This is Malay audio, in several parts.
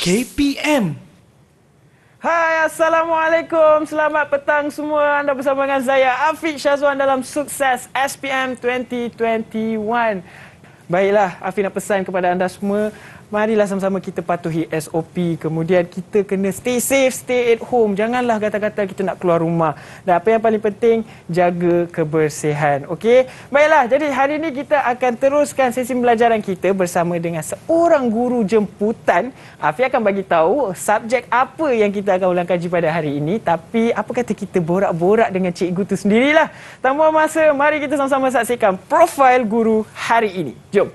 KPM. Hai, Assalamualaikum. Selamat petang semua. Anda bersama dengan saya, Afiq Syazwan dalam Sukses SPM 2021. Baiklah, Afiq nak pesan kepada anda semua, marilah sama-sama kita patuhi SOP. Kemudian kita kena stay safe, stay at home. Janganlah kata-kata kita nak keluar rumah. Dan apa yang paling penting, jaga kebersihan. Okey? Baiklah, jadi hari ini kita akan teruskan sesi pembelajaran kita bersama dengan seorang guru jemputan. Afiq akan bagi tahu subjek apa yang kita akan ulang kaji pada hari ini. Tapi apa kata kita borak-borak dengan cikgu tu sendirilah. Tanpa masa, mari kita sama-sama saksikan profil guru hari ini. Jom.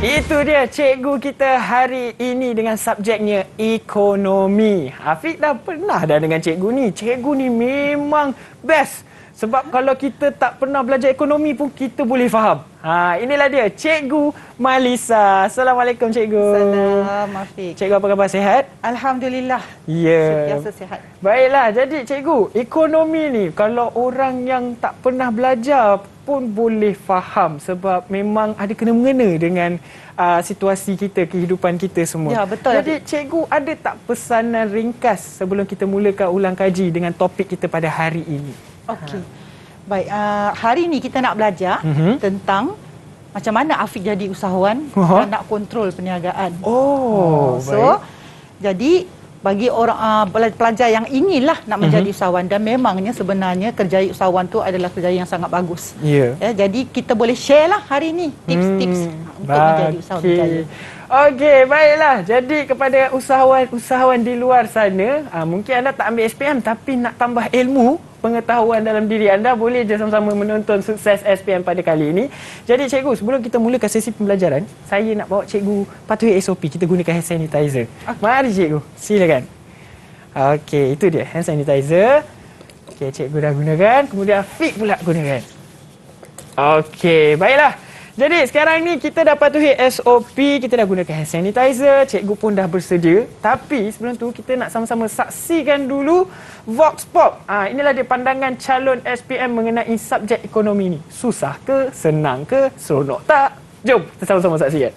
Itu dia cikgu kita hari ini dengan subjeknya ekonomi. Afiq dah pernah dengan cikgu ni. Cikgu ni memang best. Sebab kalau kita tak pernah belajar ekonomi pun kita boleh faham. Inilah dia Cikgu Malisa. Assalamualaikum cikgu. Salam Afiq. Cikgu apa khabar, sihat? Alhamdulillah. Ya. Sentiasa sihat. Baiklah, jadi cikgu, ekonomi ni kalau orang yang tak pernah belajar pun boleh faham sebab memang ada kena-mengena dengan situasi kita, kehidupan kita semua. Ya, betul. Jadi cikgu ada tak pesanan ringkas sebelum kita mulakan ulang kaji dengan topik kita pada hari ini? Okey. Baik, hari ini kita nak belajar tentang macam mana Afiq jadi usahawan dan nak kontrol perniagaan. So, jadi bagi orang pelajar yang inginlah nak menjadi usahawan, dan memangnya sebenarnya kerjaya usahawan tu adalah kerjaya yang sangat bagus. Jadi kita boleh share lah hari ini tips-tips untuk menjadi usahawan berjaya. Okey, baiklah. Jadi kepada usahawan-usahawan di luar sana, mungkin anda tak ambil SPM tapi nak tambah ilmu, pengetahuan dalam diri anda, boleh je sama-sama menonton Sukses SPM pada kali ini. Jadi cikgu, sebelum kita mulakan sesi pembelajaran, saya nak bawa cikgu patuhi SOP. Kita gunakan hand sanitizer. Mari cikgu, silakan. Okey, itu dia hand sanitizer. Okey, cikgu dah gunakan, kemudian Afiq pula gunakan. Okey, baiklah. Jadi sekarang ni kita dah patuhi SOP, kita dah gunakan hand sanitizer, cikgu pun dah bersedia. Tapi sebelum tu kita nak sama-sama saksikan dulu Vox Pop. Inilah dia pandangan calon SPM mengenai subjek ekonomi ni. Susah ke, senang ke, seronok tak? Jom kita sama-sama saksikan.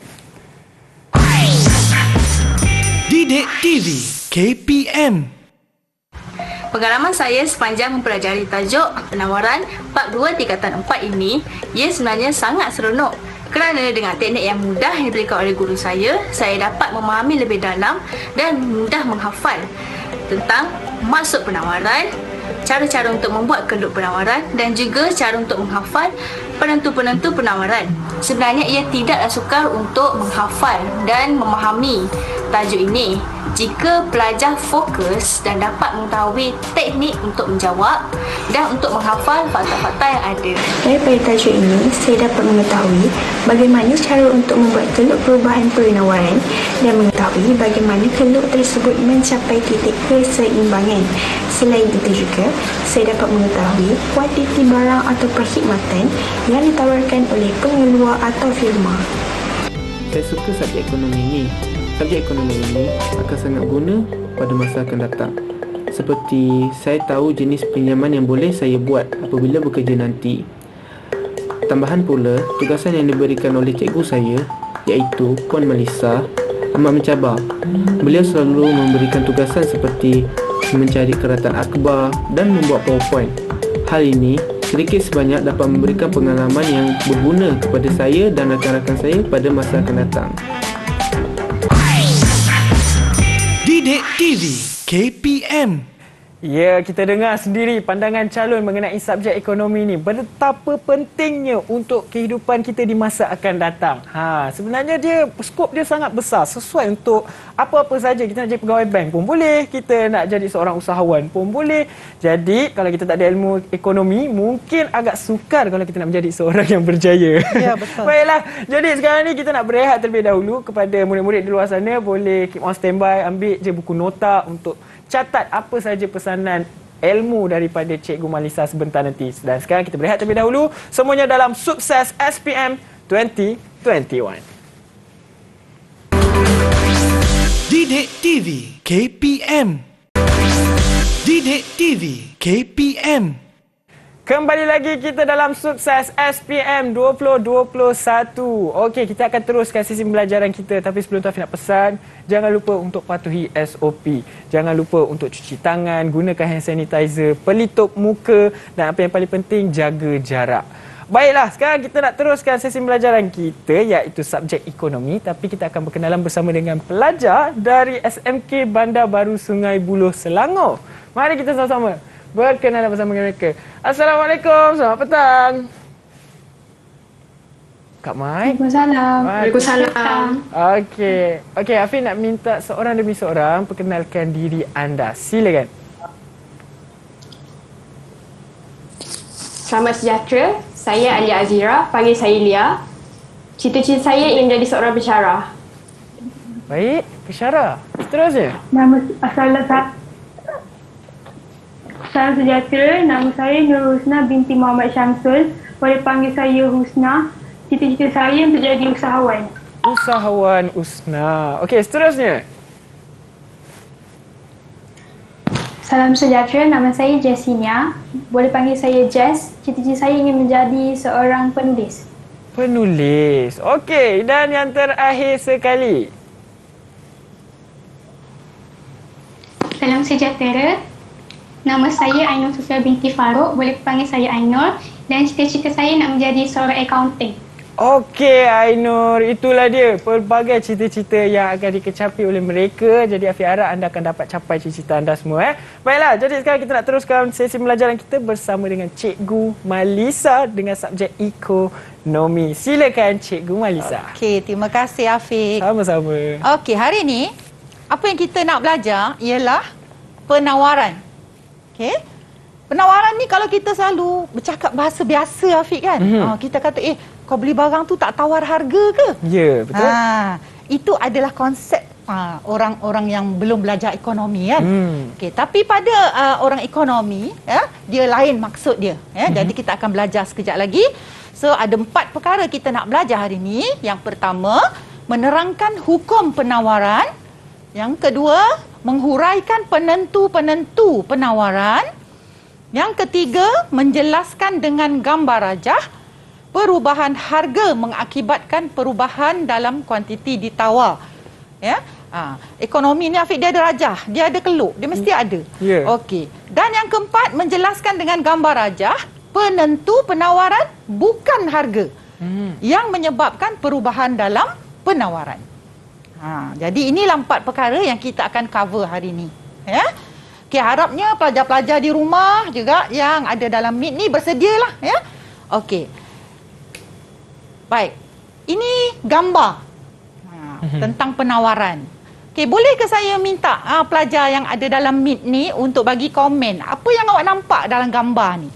Didik TV KPM. Pengalaman saya sepanjang mempelajari tajuk penawaran bab 2 tingkatan 4 ini, ia sebenarnya sangat seronok kerana dengan teknik yang mudah yang diberikan oleh guru saya dapat memahami lebih dalam dan mudah menghafal tentang maksud penawaran, cara-cara untuk membuat keluk penawaran dan juga cara untuk menghafal penentu-penentu penawaran. Sebenarnya ia tidaklah sukar untuk menghafal dan memahami tajuk ini jika pelajar fokus dan dapat mengetahui teknik untuk menjawab dan untuk menghafal fakta-fakta yang ada. Daripada tajuk ini, saya dapat mengetahui bagaimana cara untuk membuat keluk perubahan penawaran dan mengetahui bagaimana keluk tersebut mencapai titik keseimbangan. Selain itu juga, saya dapat mengetahui kuantiti barang atau perkhidmatan yang ditawarkan oleh pengeluar atau firma. Saya suka subjek ekonomi ini. Subjek ekonomi ini akan sangat guna pada masa akan datang. Seperti saya tahu jenis pinjaman yang boleh saya buat apabila bekerja nanti. Tambahan pula, tugasan yang diberikan oleh cikgu saya, iaitu Puan Malisa, amat mencabar. Beliau selalu memberikan tugasan seperti mencari keratan akhbar dan membuat PowerPoint. Hal ini sedikit sebanyak dapat memberikan pengalaman yang berguna kepada saya dan rakan-rakan saya pada masa akan datang. Didik TV KPM. Ya, kita dengar sendiri pandangan calon mengenai subjek ekonomi ni. Betapa pentingnya untuk kehidupan kita di masa akan datang. Sebenarnya skop dia sangat besar. Sesuai untuk apa-apa saja. Kita nak jadi pegawai bank pun boleh. Kita nak jadi seorang usahawan pun boleh. Jadi, kalau kita tak ada ilmu ekonomi, mungkin agak sukar kalau kita nak menjadi seorang yang berjaya. Ya, betul. Baiklah, jadi sekarang ni kita nak berehat terlebih dahulu. Kepada murid-murid di luar sana, boleh keep on standby, ambil je buku nota untuk catat apa saja pesanan ilmu daripada Cikgu Malisa sebentar nanti. Dan sekarang kita berehat terlebih dahulu. Semuanya dalam Sukses SPM 2021. Didik TV KPM. Didik TV KPM. Kembali lagi kita dalam Sukses SPM 2021. Okey, kita akan teruskan sesi pembelajaran kita. Tapi sebelum tu Afiq nak pesan, jangan lupa untuk patuhi SOP. Jangan lupa untuk cuci tangan, gunakan hand sanitizer, pelitup muka dan apa yang paling penting, jaga jarak. Baiklah, sekarang kita nak teruskan sesi pembelajaran kita iaitu subjek ekonomi. Tapi kita akan berkenalan bersama dengan pelajar dari SMK Bandar Baru Sungai Buloh, Selangor. Mari kita sama-sama berkenalan bersama mereka. Assalamualaikum, selamat petang. Kak Mai. Waalaikumsalam. Waalaikumsalam. Okey, Afiq nak minta seorang demi seorang perkenalkan diri anda. Silakan. Selamat sejahtera. Saya Alia Azira, panggil saya Lia. Cita-cita saya ingin menjadi seorang pensyarah. Baik, pensyarah. Seterusnya. Salam sejahtera, nama saya Nur Husna binti Muhammad Syamsul. Boleh panggil saya Husna. Cita-cita saya untuk jadi usahawan. Usahawan Husna. Okey, seterusnya. Salam sejahtera, nama saya Jessinia. Boleh panggil saya Jess. Cita-cita saya ingin menjadi seorang penulis. Penulis. Okey, dan yang terakhir sekali. Salam sejahtera, nama saya Ainur Sofia binti Farouk. Boleh panggil saya Ainur. Dan cita-cita saya nak menjadi seorang accountant. Okey Ainur, itulah dia pelbagai cita-cita yang akan dikecapi oleh mereka. Jadi Afiq harap anda akan dapat capai cita-cita anda semua. Baiklah, jadi sekarang kita nak teruskan sesi pembelajaran kita bersama dengan Cikgu Malisa dengan subjek ekonomi. Silakan Cikgu Malisa. Okey, terima kasih Afiq. Sama-sama. Okey, hari ni apa yang kita nak belajar ialah penawaran. Okey. Penawaran ni kalau kita selalu bercakap bahasa biasa Afiq kan. Kita kata kau beli barang tu tak tawar harga ke? Ya, betul. Itu adalah konsep orang-orang yang belum belajar ekonomi kan. Okey, tapi pada orang ekonomi dia lain maksud dia Jadi kita akan belajar sekejap lagi. So ada 4 perkara kita nak belajar hari ni. Yang pertama, menerangkan hukum penawaran. Yang kedua, menghuraikan penentu-penentu penawaran. Yang ketiga, menjelaskan dengan gambar rajah perubahan harga mengakibatkan perubahan dalam kuantiti ditawar. Ekonomi ni Afiq dia ada rajah, dia ada keluk, dia mesti ada. Okey. Dan yang keempat, menjelaskan dengan gambar rajah penentu penawaran bukan harga yang menyebabkan perubahan dalam penawaran. Jadi inilah 4 perkara yang kita akan cover hari ini. Okey, harapnya pelajar-pelajar di rumah juga yang ada dalam Meet ni bersedialah Okey. Baik. Ini gambar tentang penawaran. Okey, boleh ke saya minta pelajar yang ada dalam Meet ni untuk bagi komen apa yang awak nampak dalam gambar ni?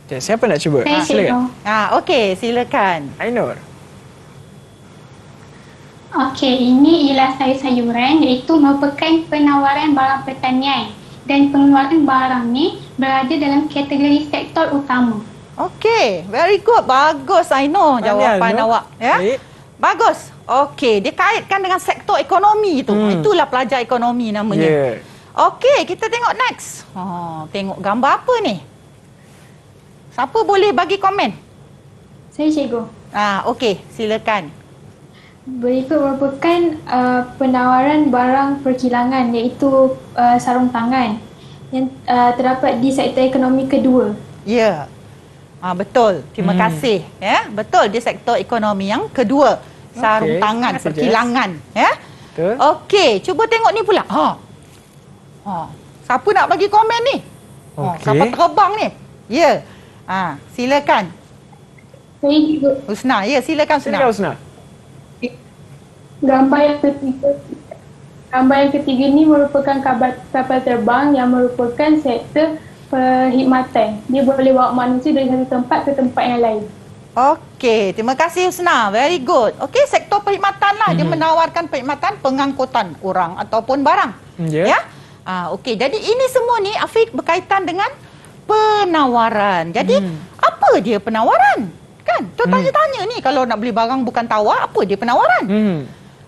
Okay, siapa nak cuba? Silakan. Okey, silakan. Ainur. Okey, ini ialah sayur-sayuran iaitu merupakan penawaran barang pertanian dan pengeluaran barang ni berada dalam kategori sektor utama. Okey, very good. Bagus Ainur jawapan awak. Bagus. Okey, dia kaitkan dengan sektor ekonomi tu. Itulah pelajar ekonomi namanya. Okey, kita tengok next. Tengok gambar apa ni? Siapa boleh bagi komen? Saya cikgu. Okey, silakan. Berikut merupakan penawaran barang perkilangan iaitu sarung tangan yang terdapat di sektor ekonomi kedua. Ya. Betul. Terima kasih. Betul, di sektor ekonomi yang kedua. Sarung tangan, perkilangan. Betul. Okey, cuba tengok ni pula. Siapa nak bagi komen ni? Siapa terbang ni? Ya. Silakan. Saya juga. Husna. Ya, silakan Husna. Silakan Husna. Gambar yang ketiga ni merupakan kapal terbang yang merupakan sektor perkhidmatan. Dia boleh bawa manusia dari satu tempat ke tempat yang lain. Okey, terima kasih Husna. Very good. Okey, sektor perkhidmatan lah. Dia menawarkan perkhidmatan pengangkutan orang ataupun barang. Ya? Okey, jadi ini semua ni Afiq berkaitan dengan penawaran. Jadi, apa dia penawaran? Kan? Kita tanya-tanya ni, kalau nak beli barang bukan tawar, apa dia penawaran?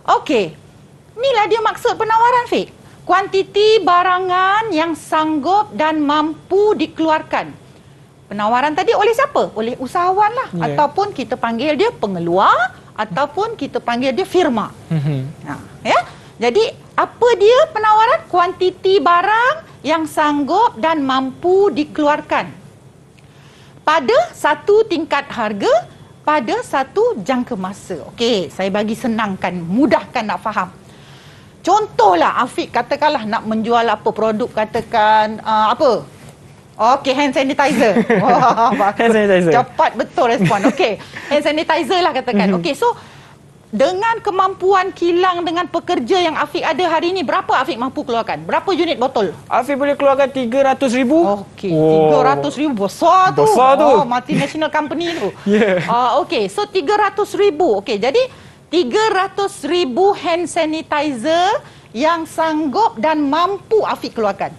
Okey. Inilah dia maksud penawaran, Fiq. Kuantiti barangan yang sanggup dan mampu dikeluarkan. Penawaran tadi oleh siapa? Oleh usahawan lah. Ataupun kita panggil dia pengeluar, ataupun kita panggil dia firma. Ya? Jadi, apa dia penawaran? Kuantiti barang yang sanggup dan mampu dikeluarkan pada satu tingkat harga, pada satu jangka masa. Okey, saya bagi senangkan, mudahkan nak faham. Contohlah, Afiq katakanlah nak menjual apa produk, katakan apa? Okey, hand sanitizer. Wah, hand sanitizer. Cepat betul respon. Okey, hand sanitizer lah katakan. Okey, so dengan kemampuan kilang dengan pekerja yang Afiq ada hari ini, berapa Afiq mampu keluarkan? Berapa unit botol? Afiq boleh keluarkan 300,000. Okey, 300,000 besar tu. Besar tu. Multinational company tu. Yeah. Okey, so 300,000. Okey, jadi 300,000 hand sanitizer yang sanggup dan mampu Afiq keluarkan.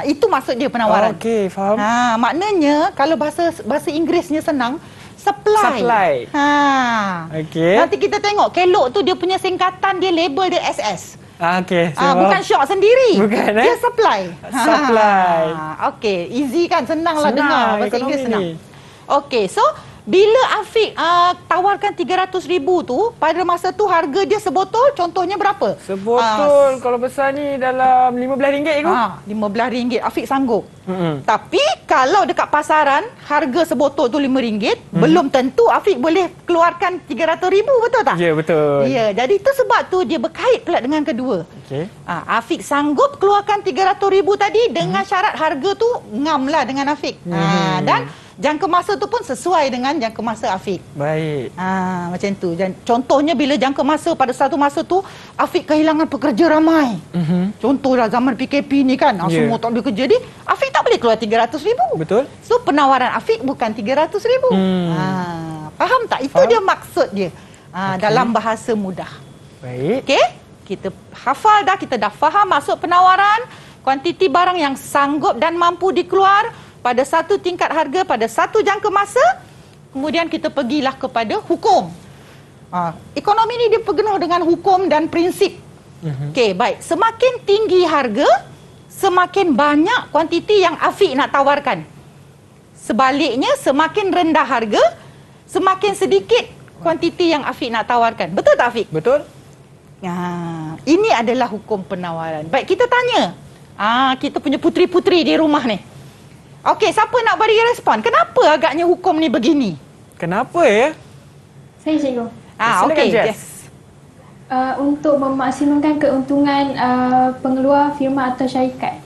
Itu maksud dia penawaran. Okey, faham. Maknanya kalau bahasa Inggerisnya senang, supply. Okey. Nanti kita tengok kelok tu dia punya singkatan, dia label dia SS. Okey. Bukan syok sendiri. Bukan, dia supply. Supply. Okey, easy kan, senanglah dengar bahasa Inggeris senang. Ni. Okey, so bila Afiq tawarkan 300,000 tu, pada masa tu harga dia sebotol contohnya berapa? Sebotol kalau besar ni dalam RM15 kot. RM15 Afiq sanggup. Tapi kalau dekat pasaran harga sebotol tu RM5, belum tentu Afiq boleh keluarkan 300,000, betul tak? Ya, betul. Ya, jadi itu sebab tu dia berkait pula dengan kedua. Okey. Afiq sanggup keluarkan 300,000 tadi dengan syarat harga tu ngam lah dengan Afiq. Dan jangka masa tu pun sesuai dengan jangka masa Afiq. Baik. Macam tu. Contohnya bila jangka masa pada satu masa tu Afiq kehilangan pekerja ramai. Contohlah zaman PKP ni kan, semua tak boleh kerja. Jadi Afiq tak boleh keluar 300,000. Betul. So penawaran Afiq bukan 300,000. Faham tak? Itu dia maksud dia. Dalam bahasa mudah. Baik. Okey? Kita hafal dah, kita dah faham maksud penawaran, kuantiti barang yang sanggup dan mampu dikeluar pada satu tingkat harga, pada satu jangka masa. Kemudian kita pergilah kepada hukum. Ekonomi ni dia penuh dengan hukum dan prinsip. Okey, baik. Semakin tinggi harga, semakin banyak kuantiti yang Afiq nak tawarkan. Sebaliknya, semakin rendah harga, semakin sedikit kuantiti yang Afiq nak tawarkan. Betul tak Afiq? Betul. Ini adalah hukum penawaran. Baik, kita tanya. Kita punya puteri-puteri di rumah ni. Okey, siapa nak bagi respon? Kenapa agaknya hukum ni begini? Kenapa ya? Saya cikgu. Okey, Jess. Untuk memaksimalkan keuntungan pengeluar firma atau syarikat.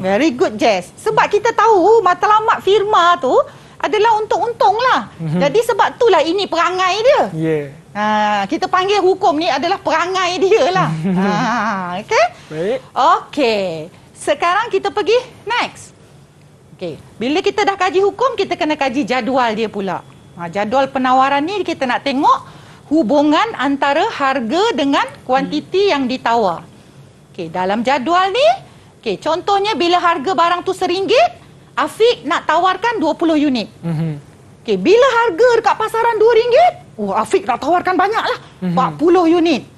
Very good, Jess. Sebab kita tahu matlamat firma tu adalah untung-untung lah. Jadi sebab itulah ini perangai dia. Kita panggil hukum ni adalah perangai dia lah. Okey? Baik. Okey. Sekarang kita pergi next. Okey. Bila kita dah kaji hukum, kita kena kaji jadual dia pula. Jadual penawaran ni kita nak tengok hubungan antara harga dengan kuantiti yang ditawar. Okey, dalam jadual ni, contohnya bila harga barang tu RM1, Afiq nak tawarkan 20 unit. Okey, bila harga dekat pasaran RM2, Afiq nak tawarkan banyaklah, 40 unit.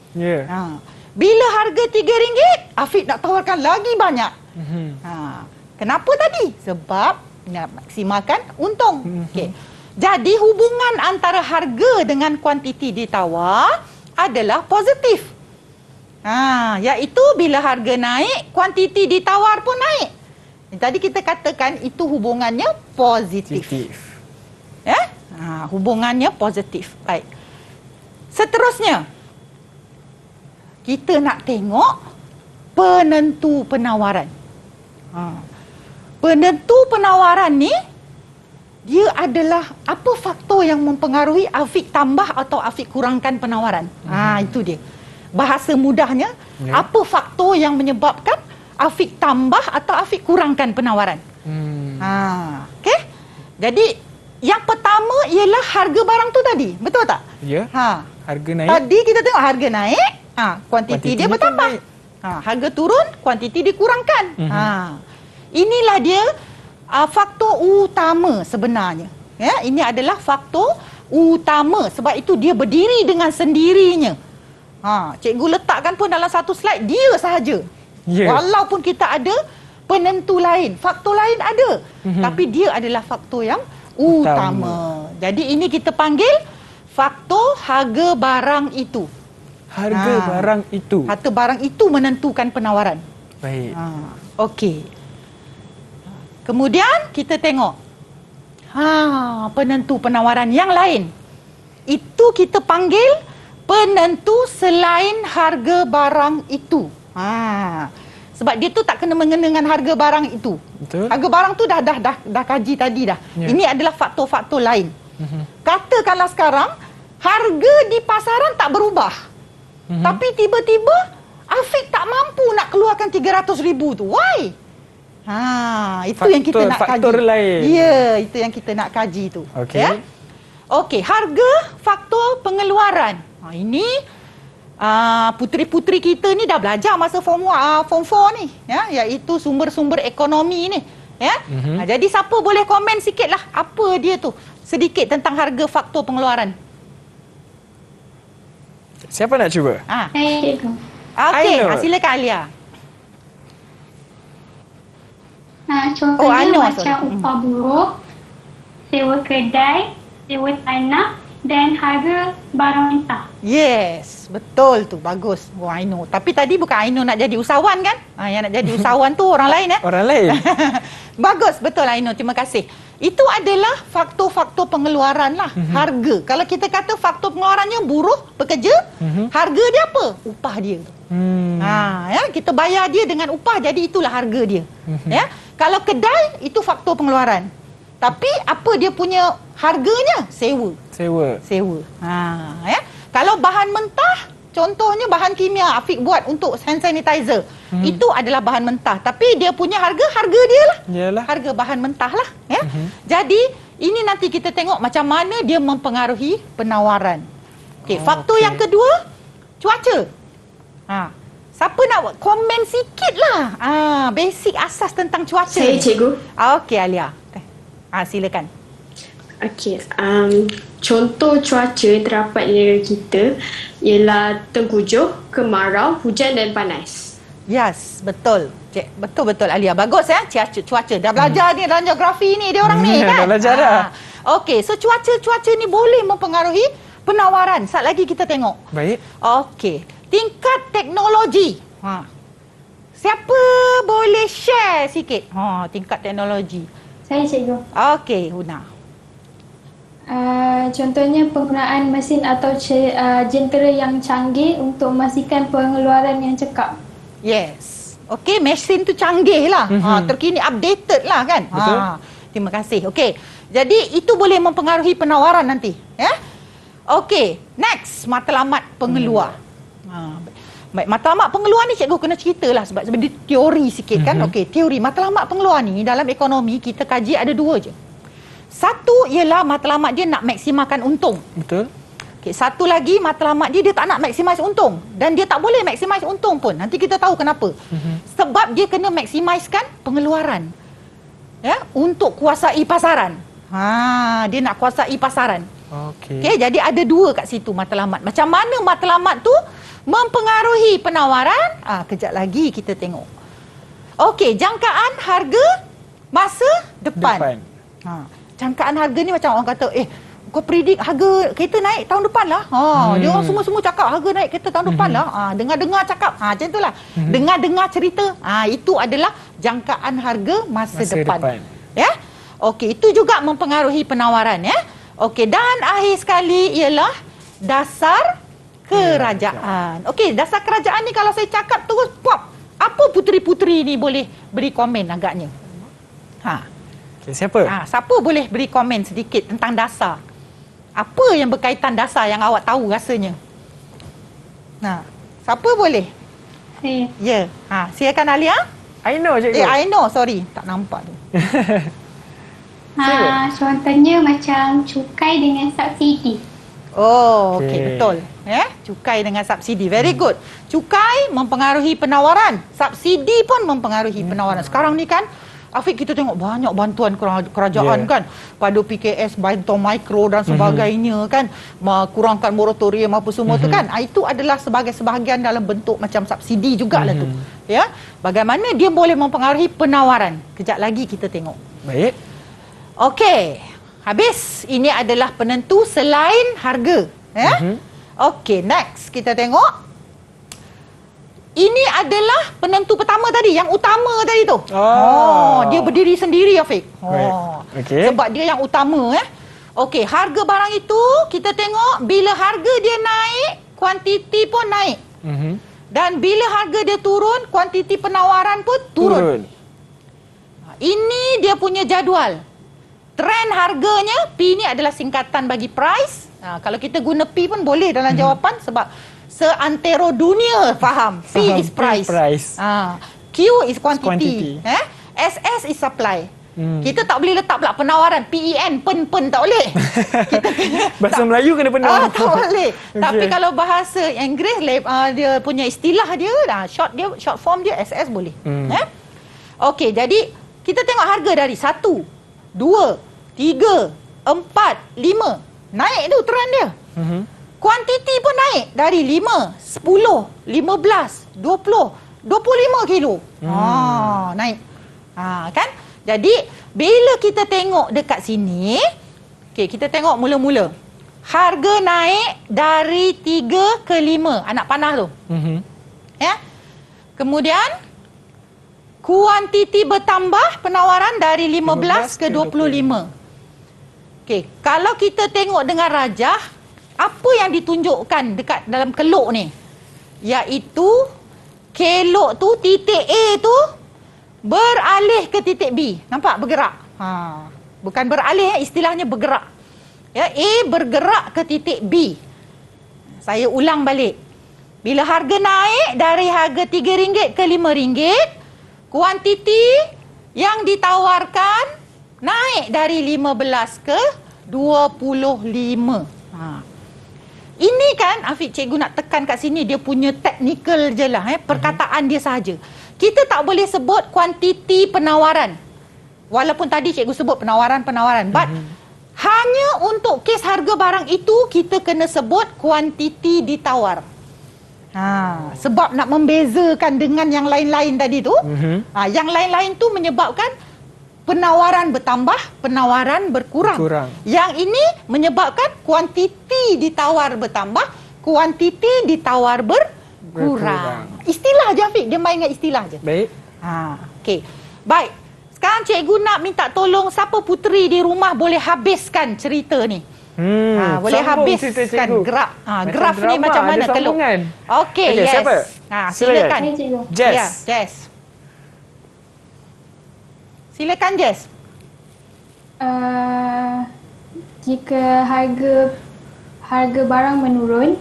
Bila harga RM3, Afiq nak tawarkan lagi banyak. Kenapa tadi? Sebab nak maksimalkan untung. Okey. Jadi hubungan antara harga dengan kuantiti ditawar adalah positif. Iaitu bila harga naik, kuantiti ditawar pun naik. Tadi kita katakan itu hubungannya positif. Hubungannya positif. Baik. Seterusnya, kita nak tengok penentu penawaran. Penentu penawaran ni, dia adalah apa faktor yang mempengaruhi Afiq tambah atau Afiq kurangkan penawaran. Itu dia. Bahasa mudahnya, apa faktor yang menyebabkan Afiq tambah atau Afiq kurangkan penawaran. Okey? Jadi, yang pertama ialah harga barang tu tadi. Betul tak? Ya. Harga naik. Tadi kita tengok harga naik, kuantiti dia bertambah. Harga turun, kuantiti dikurangkan. Inilah dia faktor utama sebenarnya. Ya, ini adalah faktor utama. Sebab itu dia berdiri dengan sendirinya. Cikgu letakkan pun dalam satu slide, dia sahaja. Walaupun kita ada penentu lain, faktor lain ada. Tapi dia adalah faktor yang utama. Jadi ini kita panggil faktor harga barang itu. Harga barang itu. Harga barang itu menentukan penawaran. Baik. Okey. Kemudian kita tengok penentu penawaran yang lain. Itu kita panggil penentu selain harga barang itu. Sebab dia tu tak kena mengena dengan harga barang itu. Betul. Harga barang tu dah kaji tadi dah. Ini adalah faktor-faktor lain. Katakanlah sekarang harga di pasaran tak berubah. Tapi tiba-tiba Afiq tak mampu nak keluarkan 300,000 tu. Why? Itu faktor, yang kita nak kaji. Faktor lain. Ya, itu yang kita nak kaji tu. Okey. Ya? Okey, harga faktor pengeluaran. Ini puteri-puteri kita ni dah belajar masa form 4 ni, ya, iaitu sumber-sumber ekonomi ni, ya. Jadi siapa boleh komen sikitlah apa dia tu sedikit tentang harga faktor pengeluaran. Siapa nak cuba? Saya cikgu. Okey, silakan Alia. Contohnya macam upah buruh, sewa kedai, sewa tanah dan harga barang mentah. Yes, betul tu. Bagus. Aino. Tapi tadi bukan Aino nak jadi usahawan kan? Yang nak jadi usahawan tu orang lain. Orang lain. Bagus, betul Aino. Terima kasih. Itu adalah faktor-faktor pengeluaran lah. Harga. Kalau kita kata faktor pengeluarannya buruh, pekerja, harga dia apa? Upah dia tu. Ya, kita bayar dia dengan upah, jadi itulah harga dia. Ya. Kalau kedai, itu faktor pengeluaran. Tapi apa dia punya harganya? Sewa. Ya. Kalau bahan mentah, contohnya bahan kimia Afiq buat untuk hand sanitizer. Itu adalah bahan mentah. Tapi dia punya harga dia lah. Yalah. Harga bahan mentah lah. Ya. Jadi, ini nanti kita tengok macam mana dia mempengaruhi penawaran. Faktor yang kedua, cuaca. Siapa nak komen sikit lah. Basic asas tentang cuaca. Saya cikgu. Okey Alia. Silakan. Okey, contoh cuaca yang terdapat di negara kita ialah tengkujuh, kemarau, hujan dan panas. Yes, betul. Betul-betul Alia. Bagus ya, cuaca. Dah belajar ni dalam geografi ni dia orang ni kan? Dah belajar dah. Okey, so cuaca ni boleh mempengaruhi penawaran. Sat lagi kita tengok. Baik. Okey, tingkat teknologi. Siapa boleh share sikit? Tingkat teknologi. Saya cikgu. Okey, Huna. Contohnya penggunaan mesin atau jentera yang canggih untuk memastikan pengeluaran yang cekap. Yes. Okey, mesin tu canggih lah. Terkini, updated lah kan. Betul. Terima kasih. Okey. Jadi itu boleh mempengaruhi penawaran nanti, ya. Okey, next, matlamat pengeluar. Baik, matlamat pengeluar ni cikgu kena ceritalah sebab dia teori sikit kan. Okey, teori matlamat pengeluar ni dalam ekonomi kita kaji ada dua je. Satu ialah matlamat dia nak maksimalkan untung. Betul. Okey, satu lagi matlamat dia tak nak maksimis untung dan dia tak boleh maksimis untung pun. Nanti kita tahu kenapa. Sebab dia kena maksimiskan pengeluaran. Ya, untuk kuasai pasaran. Dia nak kuasai pasaran. Okey, jadi ada dua kat situ matlamat. Macam mana matlamat tu mempengaruhi penawaran? Kejap lagi kita tengok. Okey, jangkaan harga masa depan. Jangkaan harga ni macam orang kata, kau predict harga kereta naik tahun depan lah. Dia orang semua cakap harga naik kereta tahun depan lah. Dengar-dengar cakap. Macam itulah. Dengar-dengar cerita. Itu adalah jangkaan harga masa depan. Ya? Okey, itu juga mempengaruhi penawaran ya. Okey, dan akhir sekali ialah dasar kerajaan. Okey, dasar kerajaan ni kalau saya cakap terus pop, Apa puteri-puteri ni boleh beri komen agaknya? Okay, siapa? Siapa boleh beri komen sedikit tentang dasar? Apa yang berkaitan dasar yang awak tahu rasanya? Siapa boleh? Saya. Ya. Silakan Alia. I know, cikgu. I know. Sorry. Tak nampak tu. Contohnya macam cukai dengan subsidi. Okey, betul. Cukai dengan subsidi. Very good. Cukai mempengaruhi penawaran. Subsidi pun mempengaruhi penawaran. Sekarang ni kan, Afiq, kita tengok banyak bantuan kerajaan kan, pada PKS, bantuan mikro dan sebagainya kan, kurangkan moratorium apa semua tu kan. Itu adalah sebahagian dalam bentuk macam subsidi jugalah tu. Ya, bagaimana dia boleh mempengaruhi penawaran. Kejap lagi kita tengok. Baik. Okey, habis. Ini adalah penentu selain harga. Okey, next kita tengok. Ini adalah penentu pertama tadi, yang utama tadi tu. Dia berdiri sendiri, Afiq. Okay. Sebab dia yang utama. Okey, harga barang itu kita tengok bila harga dia naik, kuantiti pun naik. Dan bila harga dia turun, kuantiti penawaran pun turun. Ini dia punya jadual. Trend harganya, P ni adalah singkatan bagi price. Kalau kita guna P pun boleh dalam jawapan sebab seantero dunia faham. P is price. Q is quantity. SS is supply. Kita tak boleh letak pula penawaran. PEN, pen tak boleh. Bahasa Melayu kena penawaran. Tak boleh. Tapi kalau bahasa Inggeris, dia punya istilah dia, short form dia SS boleh. Okey, jadi kita tengok harga dari 1, 2, 3, 4, 5. Naik tu trend dia. Kuantiti pun naik dari 5, 10, 15, 20, 25 kilo. Naik. Kan? Jadi, bila kita tengok dekat sini, kita tengok mula-mula. Harga naik dari 3 ke 5. Anak panah tu. Kemudian, kuantiti bertambah penawaran dari 15 ke 25. Kalau kita tengok dengan rajah, apa yang ditunjukkan dekat dalam kelok ni? Iaitu kelok tu, titik A tu beralih ke titik B. Nampak? Bergerak. Bukan beralih, istilahnya bergerak. A bergerak ke titik B. Saya ulang balik. Bila harga naik dari harga RM3 ke RM5, kuantiti yang ditawarkan naik dari 15 ke 25. Ini kan Afiq, cikgu nak tekan kat sini, dia punya teknikal je lah, perkataan dia sahaja. Kita tak boleh sebut kuantiti penawaran. Walaupun tadi cikgu sebut penawaran. But hanya untuk kes harga barang itu kita kena sebut kuantiti ditawar. Sebab nak membezakan dengan yang lain-lain tadi tu. Yang lain-lain tu menyebabkan penawaran bertambah, penawaran berkurang. Yang ini menyebabkan kuantiti ditawar bertambah, kuantiti ditawar berkurang. Istilah je, Afiq. Dia main dengan istilah je. Baik. Okey. Baik. Sekarang cikgu nak minta tolong siapa puteri di rumah boleh habiskan cerita ni. Boleh habiskan graf. Graf ni macam mana keluk? Okey, yes. Siapa? Silakan. Jess. Jess. Silakan, Jess. Jika harga barang menurun,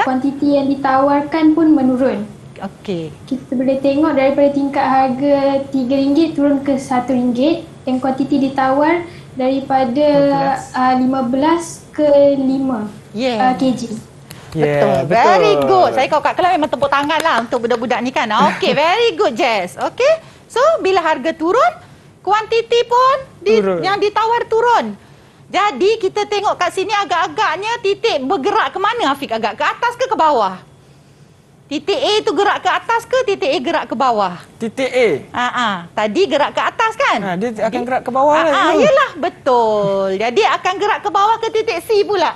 kuantiti yang ditawarkan pun menurun. Okey. Kita boleh tengok daripada tingkat harga RM3 turun ke RM1 dan kuantiti ditawar daripada 15 ke 5 kg. Betul. Very good. Saya kat kelas memang tepuk tangan lah untuk budak-budak ni kan. Okey, very good, Jess. Okey. So, bila harga turun, kuantiti pun yang ditawar turun. Jadi kita tengok kat sini agak-agaknya titik bergerak ke mana, Afiq? Agak ke atas ke bawah? Titik A tu gerak ke atas ke titik A gerak ke bawah? Titik A. Tadi gerak ke atas kan? Dia akan gerak ke bawah lah. Yalah, betul. Jadi akan gerak ke bawah ke titik C pula.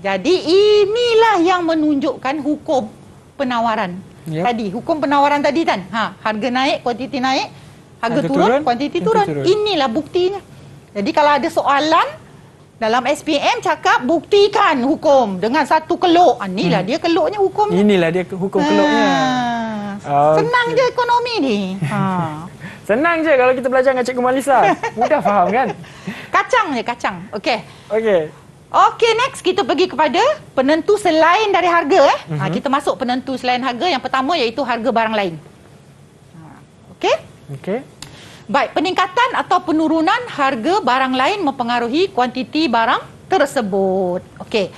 Jadi inilah yang menunjukkan hukum penawaran. Tadi, hukum penawaran tadi kan? Harga naik, kuantiti naik. Harga turun, kuantiti turun. Inilah buktinya. Jadi kalau ada soalan dalam SPM cakap buktikan hukum dengan satu kelok. Inilah dia keloknya hukum. Inilah dia hukum keloknya. Senang je ekonomi ni. Senang je kalau kita belajar dengan Cikgu Malisa. Mudah faham kan? Kacang je, kacang. Okey. Okey. Okey, next kita pergi kepada penentu selain dari harga. Kita masuk penentu selain harga. Yang pertama iaitu harga barang lain. Okey? Okey. Baik, peningkatan atau penurunan harga barang lain mempengaruhi kuantiti barang tersebut. Okey.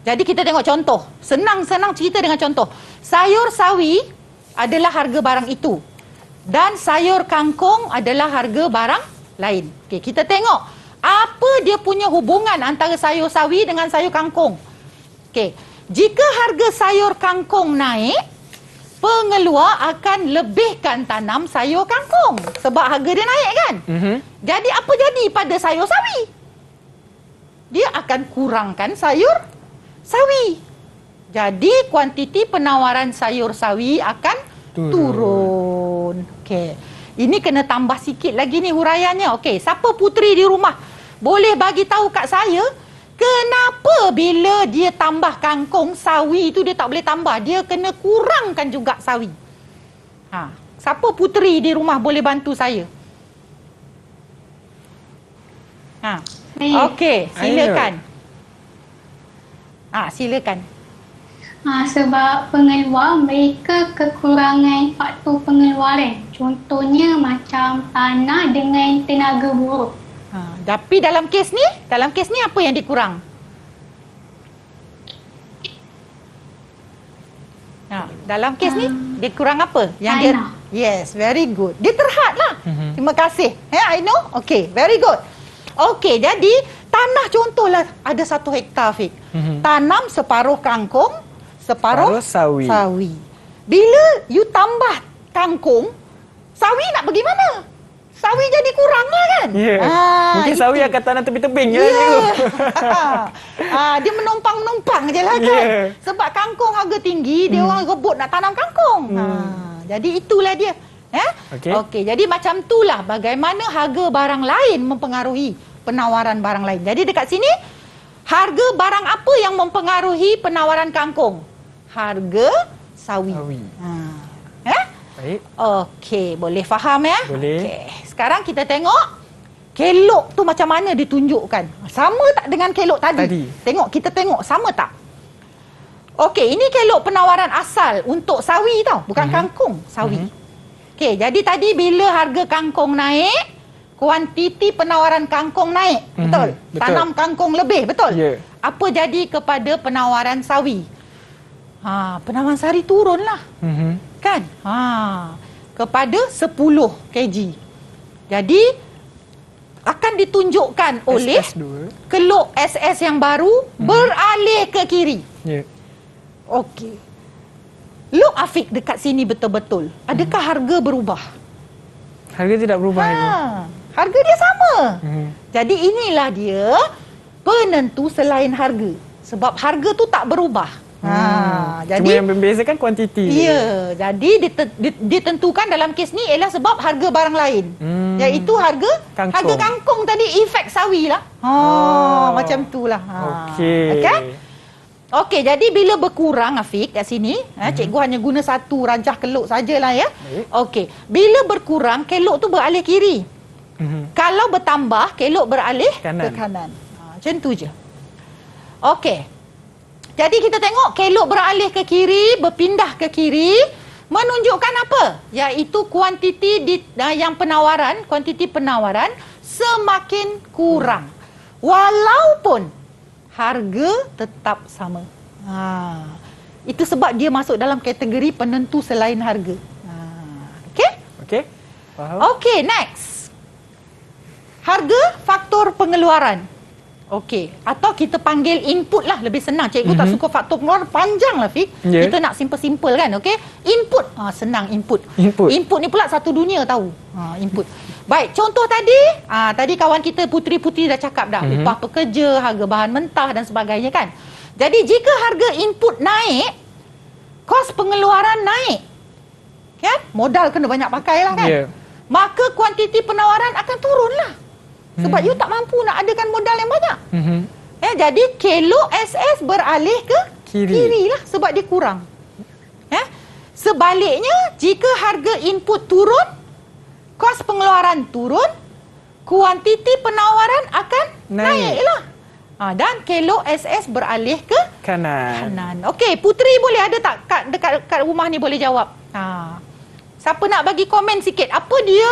Jadi kita tengok contoh. Senang-senang cerita dengan contoh. Sayur sawi adalah harga barang itu. Dan sayur kangkung adalah harga barang lain. Okey, kita tengok apa dia punya hubungan antara sayur sawi dengan sayur kangkung. Okey, jika harga sayur kangkung naik, pengeluar akan lebihkan tanam sayur kangkung sebab harga dia naik kan? Jadi apa jadi pada sayur sawi? Dia akan kurangkan sayur sawi. Jadi kuantiti penawaran sayur sawi akan turun. Okey. Ini kena tambah sikit lagi ni huraiannya. Okey, siapa puteri di rumah boleh bagi tahu kat saya kenapa bila dia tambah kangkung, sawi tu dia tak boleh tambah, dia kena kurangkan juga sawi. Siapa puteri di rumah boleh bantu saya? Okey, silakan. Silakan. Sebab pengeluar mereka kekurangan faktor pengeluaran. Contohnya macam tanah dengan tenaga buruh. Tapi dalam kes ni apa yang dikurang? Dalam kes ni dia kurang apa? Yang tanah. Yes, very good. Dia terhad lah. Terima kasih. I know. Okay, very good. Okay, jadi tanah contohlah ada 1 hektar, Fik. Tanam separuh kangkung, separuh sawi. Bila you tambah kangkung, sawi nak pergi mana? Sawi jadi kurang lah kan? Mungkin sawi akan tanam tepi-tebing je. Dia menumpang-numpang je lah kan? Sebab kangkung harga tinggi, dia orang rebut nak tanam kangkung. Jadi itulah dia. Okey, jadi macam itulah bagaimana harga barang lain mempengaruhi penawaran barang lain. Jadi dekat sini, harga barang apa yang mempengaruhi penawaran kangkung? Harga sawi. Baik. Okey, boleh faham ya? Boleh. Okay. Sekarang kita tengok kelok tu macam mana ditunjukkan. Sama tak dengan kelok tadi? Kita tengok sama tak? Okey, ini kelok penawaran asal untuk sawi tau, bukan kangkung, sawi. Okey, jadi tadi bila harga kangkung naik, kuantiti penawaran kangkung naik. Betul? Tanam kangkung lebih, betul? Apa jadi kepada penawaran sawi? Penawaran sawi turunlah. Kan? Kepada 10 kg. Jadi akan ditunjukkan oleh kelok SS yang baru beralih ke kiri. Okey. Look Afiq dekat sini betul-betul. Adakah harga berubah? Harga tidak berubah. Harga dia sama. Jadi inilah dia penentu selain harga. Sebab harga tu tak berubah. Jadi cuma yang membezakan kuantiti. Ya, jadi ditentukan dalam kes ni ialah sebab harga barang lain. Iaitu harga kangkung tadi efek sawi lah. Macam itulah. Okey, jadi bila berkurang Afiq kat sini, cikgu hanya guna 1 rajah kelok sajalah ya. Okey, bila berkurang kelok tu beralih kiri. Kalau bertambah kelok beralih ke kanan. Macam tu je. Okey. Jadi kita tengok kelok beralih ke kiri, berpindah ke kiri, menunjukkan apa? Iaitu kuantiti kuantiti penawaran semakin kurang. Walaupun harga tetap sama. Itu sebab dia masuk dalam kategori penentu selain harga. Okey? Faham. Okey, next. Harga faktor pengeluaran. Okey, atau kita panggil input lah, lebih senang. Cikgu tak suka faktor pengeluaran panjang lah, Fik. Kita nak simple-simple kan, okey? Input, senang input. Input ni pula satu dunia tahu. Input. Baik, contoh tadi, tadi kawan kita puteri-puteri dah cakap dah. Upah pekerja, harga bahan mentah dan sebagainya kan. Jadi jika harga input naik, kos pengeluaran naik. Kan? Modal kena banyak pakai lah kan. Maka kuantiti penawaran akan turun lah. Sebab you tak mampu nak adakan modal yang banyak. Jadi kelok SS beralih ke kiri lah sebab dia kurang. Sebaliknya, jika harga input turun, kos pengeluaran turun, kuantiti penawaran akan naiklah. Dan kelo SS beralih ke kanan. Okey, Putri boleh ada tak dekat rumah ni boleh jawab? Siapa nak bagi komen sikit? Apa dia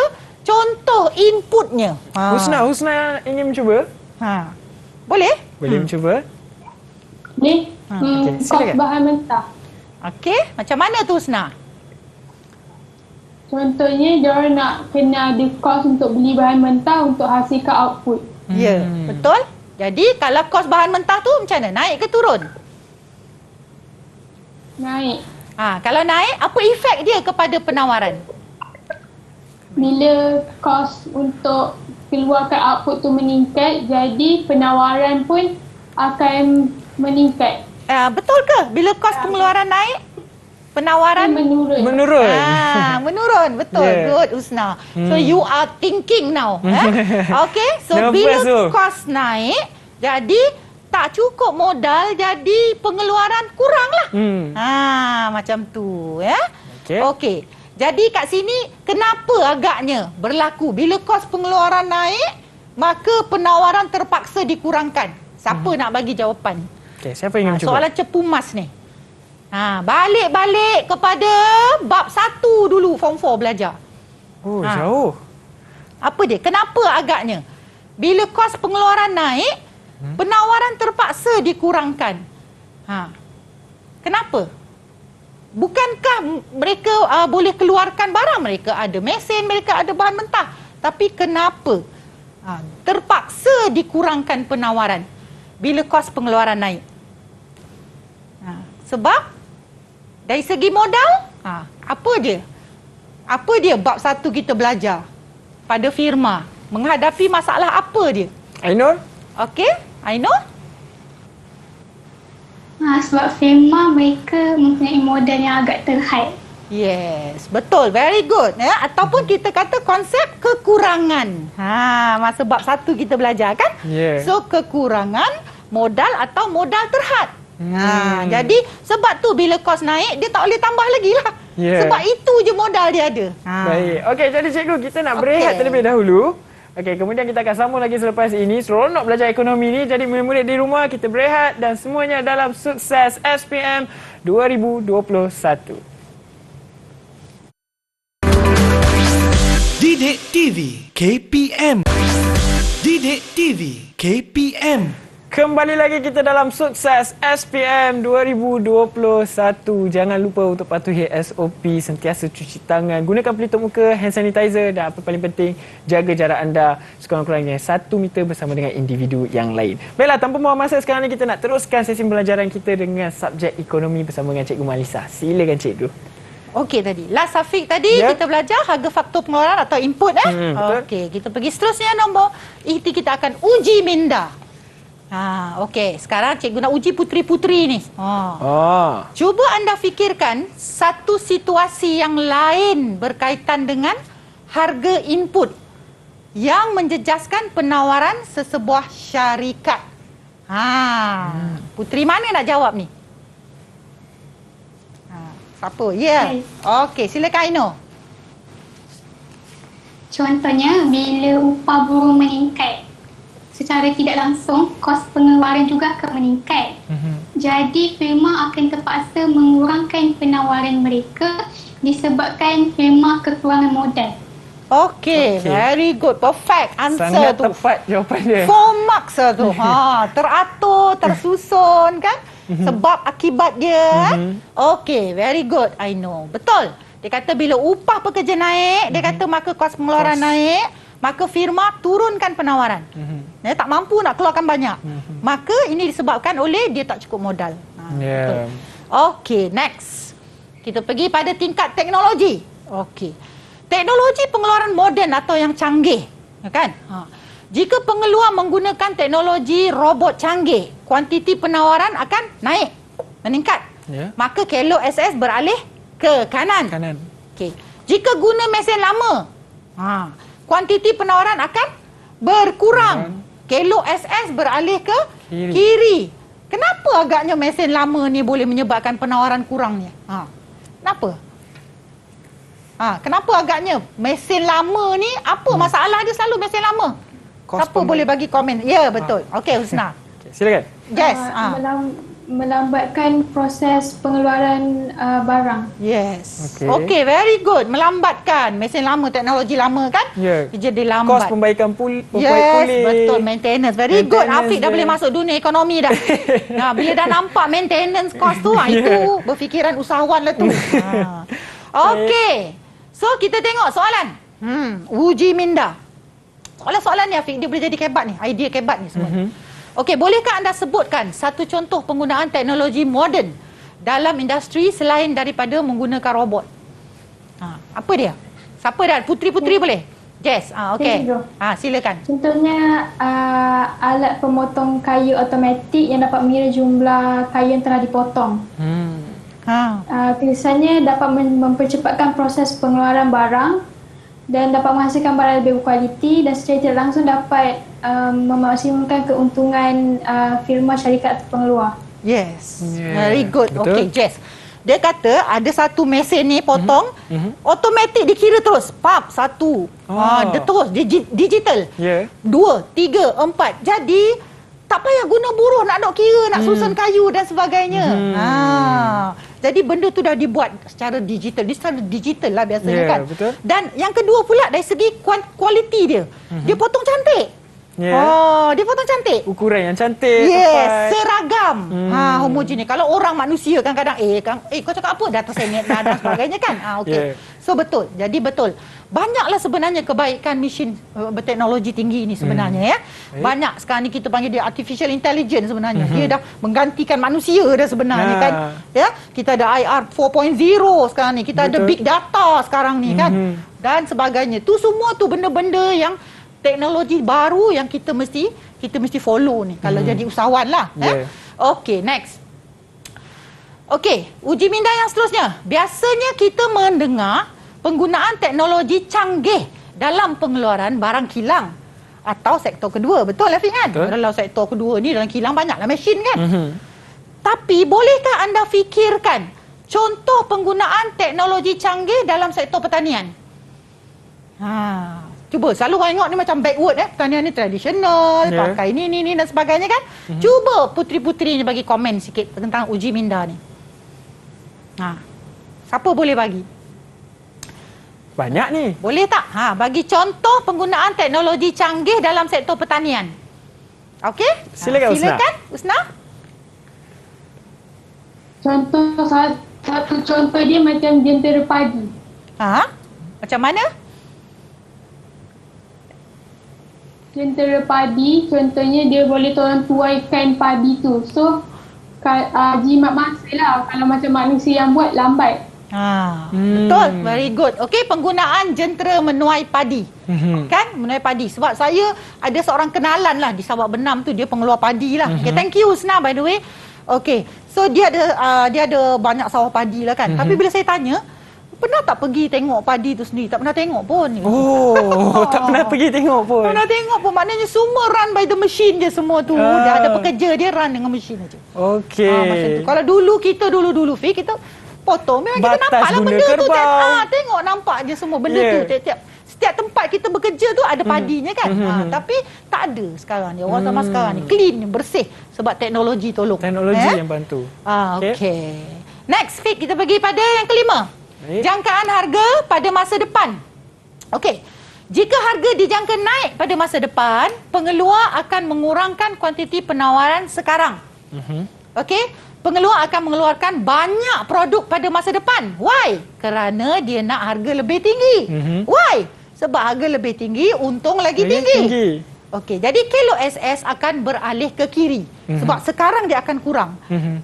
contoh inputnya? Husna ingin mencuba? Boleh? Boleh mencuba? Ni, kos bahan mentah. Okey, macam mana tu Husna? Contohnya, diorang nak kena ada kos untuk beli bahan mentah untuk hasilkan output. Ya, betul. Jadi, kalau kos bahan mentah tu macam mana? Naik ke turun? Naik. Kalau naik, apa efek dia kepada penawaran? Bila kos untuk keluarkan output tu meningkat, jadi penawaran pun akan meningkat. Betul ke? Bila kos pengeluaran naik, penawaran menurun. Menurun. Betul. Good, Husna. So you are thinking now. Okay. So bila kos naik, jadi tak cukup modal, jadi pengeluaran kurang lah. Macam tu. Ya. Okay. Jadi kat sini, kenapa agaknya berlaku? Bila kos pengeluaran naik, maka penawaran terpaksa dikurangkan. Siapa nak bagi jawapan? Okay, siapa ingin mencuba? Soalan cepu mas ni. Balik kepada bab 1 dulu, form 4 belajar. Jauh. Apa dia? Kenapa agaknya? Bila kos pengeluaran naik, penawaran terpaksa dikurangkan. Kenapa? Bukankah mereka boleh keluarkan barang? Mereka ada mesin, mereka ada bahan mentah. Tapi kenapa terpaksa dikurangkan penawaran bila kos pengeluaran naik? Sebab dari segi modal, apa dia? Apa dia bab 1 kita belajar pada firma? Menghadapi masalah apa dia? Ainul? Okey, Ainul? Sebab firma mereka mempunyai modal yang agak terhad. Yes, betul. Very good. Ya? Ataupun kita kata konsep kekurangan. Masa bab 1 kita belajar kan? So, kekurangan modal atau modal terhad. Jadi sebab tu bila kos naik, dia tak boleh tambah lagi lah. Sebab itu je modal dia ada. Baik. Okey, jadi cikgu, kita nak berehat terlebih dahulu. Okey, kemudian kita akan sambung lagi selepas ini. Seronok belajar ekonomi ni. Jadi murid-murid di rumah, kita berehat dan semuanya dalam Sukses SPM 2021. Didik TV KPM. Didik TV KPM. Kembali lagi kita dalam Sukses SPM 2021. Jangan lupa untuk patuhi SOP, sentiasa cuci tangan, gunakan pelitup muka, hand sanitizer dan apa paling penting, jaga jarak anda sekurang-kurangnya 1 meter bersama dengan individu yang lain. Baiklah, tanpa membuang masa, sekarang ni kita nak teruskan sesi pembelajaran kita dengan subjek ekonomi bersama dengan Cikgu Malisa. Silakan Cikgu. Okey tadi. Last Safiq tadi kita belajar harga faktor pengeluaran atau input. Okey, kita pergi seterusnya nombor IT kita akan uji minda. Okey, sekarang cikgu nak uji puteri-puteri ni. Cuba anda fikirkan satu situasi yang lain berkaitan dengan harga input yang menjejaskan penawaran sesebuah syarikat. Puteri mana nak jawab ni? Siapa? Okey, silakan Aino. Contohnya, bila upah buruh meningkat, secara tidak langsung, kos pengeluaran juga akan meningkat. Jadi, firma akan terpaksa mengurangkan penawaran mereka disebabkan firma kekurangan modal. Okey, very good. Perfect answer. Sangat tu. tepat jawapan dia. 4 marks tu. Teratur, tersusun kan? Sebab akibat dia. Okey, very good. I know. Betul. Dia kata bila upah pekerja naik, dia kata maka kos pengeluaran naik, maka firma turunkan penawaran. Dia tak mampu nak keluarkan banyak. Maka ini disebabkan oleh dia tak cukup modal. Okey, next. Kita pergi pada tingkat teknologi. Okey. Teknologi pengeluaran moden atau yang canggih, kan? Jika pengeluar menggunakan teknologi robot canggih, kuantiti penawaran akan naik, meningkat. Maka kelo SS beralih ke kanan. Okey. Jika guna mesin lama, kuantiti penawaran akan berkurang. Kelo SS beralih ke kiri. Kenapa agaknya mesin lama ni boleh menyebabkan penawaran kurangnya? Kenapa? Kenapa agaknya mesin lama ni, apa masalah dia selalu mesin lama? Siapa boleh bagi komen? Ya, betul. Okey, Husna. Silakan. Yes. Melambatkan proses pengeluaran barang. Yes. Okey, very good. Melambatkan. Mesin lama, teknologi lama kan? Ya. Jadi lambat. Kos pembaikan pulih. Yes, betul. Maintenance. Very good. Afiq dah boleh masuk dunia ekonomi dah. Bila dah nampak maintenance cost tu, itu berfikiran usahawan lah tu. Okey. So, kita tengok soalan. Uji minda. Soalan-soalan ni Afiq, dia boleh jadi kebat ni. Idea kebat ni semua. Okey, bolehkah anda sebutkan satu contoh penggunaan teknologi moden dalam industri selain daripada menggunakan robot? Apa dia? Siapa dah? Puteri-puteri boleh? Jess. Okey. Silakan. Contohnya alat pemotong kayu automatik yang dapat mengira jumlah kayu yang telah dipotong. Tulisannya dapat mempercepatkan proses pengeluaran barang dan dapat menghasilkan barang lebih berkualiti dan secara tidak langsung dapat memaksimumkan keuntungan firma syarikat atau pengeluar. Yes. Very good. Okey, Jess. Dia kata ada satu mesin ni potong, automatik dikira terus. Pap, satu. Dia terus, digital. 2, 3, 4. Jadi, tak payah guna buruh nak kira, nak susun kayu dan sebagainya. Jadi benda tu dah dibuat secara digital. Dia secara digital lah biasanya kan. Betul. Dan yang kedua pula dari segi kualiti dia. Dia potong cantik. Dia potong cantik. Ukuran yang cantik. Yes, seragam. Homogenik. Kalau orang manusia kadang-kadang kau cakap apa dah tersenyap dah dan sebagainya kan. Okey. So betul. Jadi betul. Banyaklah sebenarnya kebaikan mesin berteknologi tinggi ini sebenarnya ya. Banyak sekarang ni kita panggil dia artificial intelligence sebenarnya. Dia dah menggantikan manusia dah sebenarnya kan. Ya, kita ada IR 4.0 sekarang ni. Kita ada big data sekarang ni kan. Dan sebagainya. Tu semua tu benda-benda yang teknologi baru yang kita mesti follow ni kalau jadi usahawan lah. Okey, next. Okey, uji minda yang seterusnya. Biasanya kita mendengar penggunaan teknologi canggih dalam pengeluaran barang kilang atau sektor kedua. Betul Afiq kan? Dalam sektor kedua ni dalam kilang banyaklah mesin kan. Tapi bolehkah anda fikirkan contoh penggunaan teknologi canggih dalam sektor pertanian? Cuba, selalu orang tengok ni macam backward pertanian ni tradisional, pakai ni dan sebagainya kan. Cuba puteri-puteri ni bagi komen sikit tentang uji minda ni. Siapa boleh bagi? Banyak ni. Boleh tak? Bagi contoh penggunaan teknologi canggih dalam sektor pertanian. Okey? Silakan Usna. Satu contoh dia macam jentera padi. Macam mana? Jentera padi, contohnya dia boleh tolong tuaikan padi tu. So, jimat masa lah. Kalau macam manusia yang buat, lambat. Betul, very good. Okey, penggunaan jentera menuai padi. Kan? Menuai padi. Sebab saya ada seorang kenalan lah di Sabak Benam tu, dia pengeluar padi lah. Okay, thank you Usna by the way. Okey, so dia ada banyak sawah padi lah kan. Tapi bila saya tanya, pernah tak pergi tengok padi tu sendiri? Tak pernah tengok pun. Tak pernah pergi tengok pun. Tak pernah tengok pun. Maknanya semua run by the machine je semua tu. Dia ada pekerja, dia run dengan mesin aja. Okey. Macam tu. Kalau dulu kita Fi, kita potong. Memang kita nampak lah benda tu. Tengok nampak je semua benda tu. Setiap tempat kita bekerja tu ada padinya kan. Tapi tak ada sekarang ni. Orang zaman sekarang ni clean, bersih. Sebab teknologi tolong. Teknologi yang bantu. Okey. Next, Fik, kita pergi pada yang kelima. Jangkaan harga pada masa depan. Okey. Jika harga dijangka naik pada masa depan, pengeluar akan mengurangkan kuantiti penawaran sekarang. Okey. Pengeluar akan mengeluarkan banyak produk pada masa depan. Why? Kerana dia nak harga lebih tinggi. Why? Sebab harga lebih tinggi, untung lagi tinggi. Okey, jadi kelo SS akan beralih ke kiri. Sebab sekarang dia akan kurang.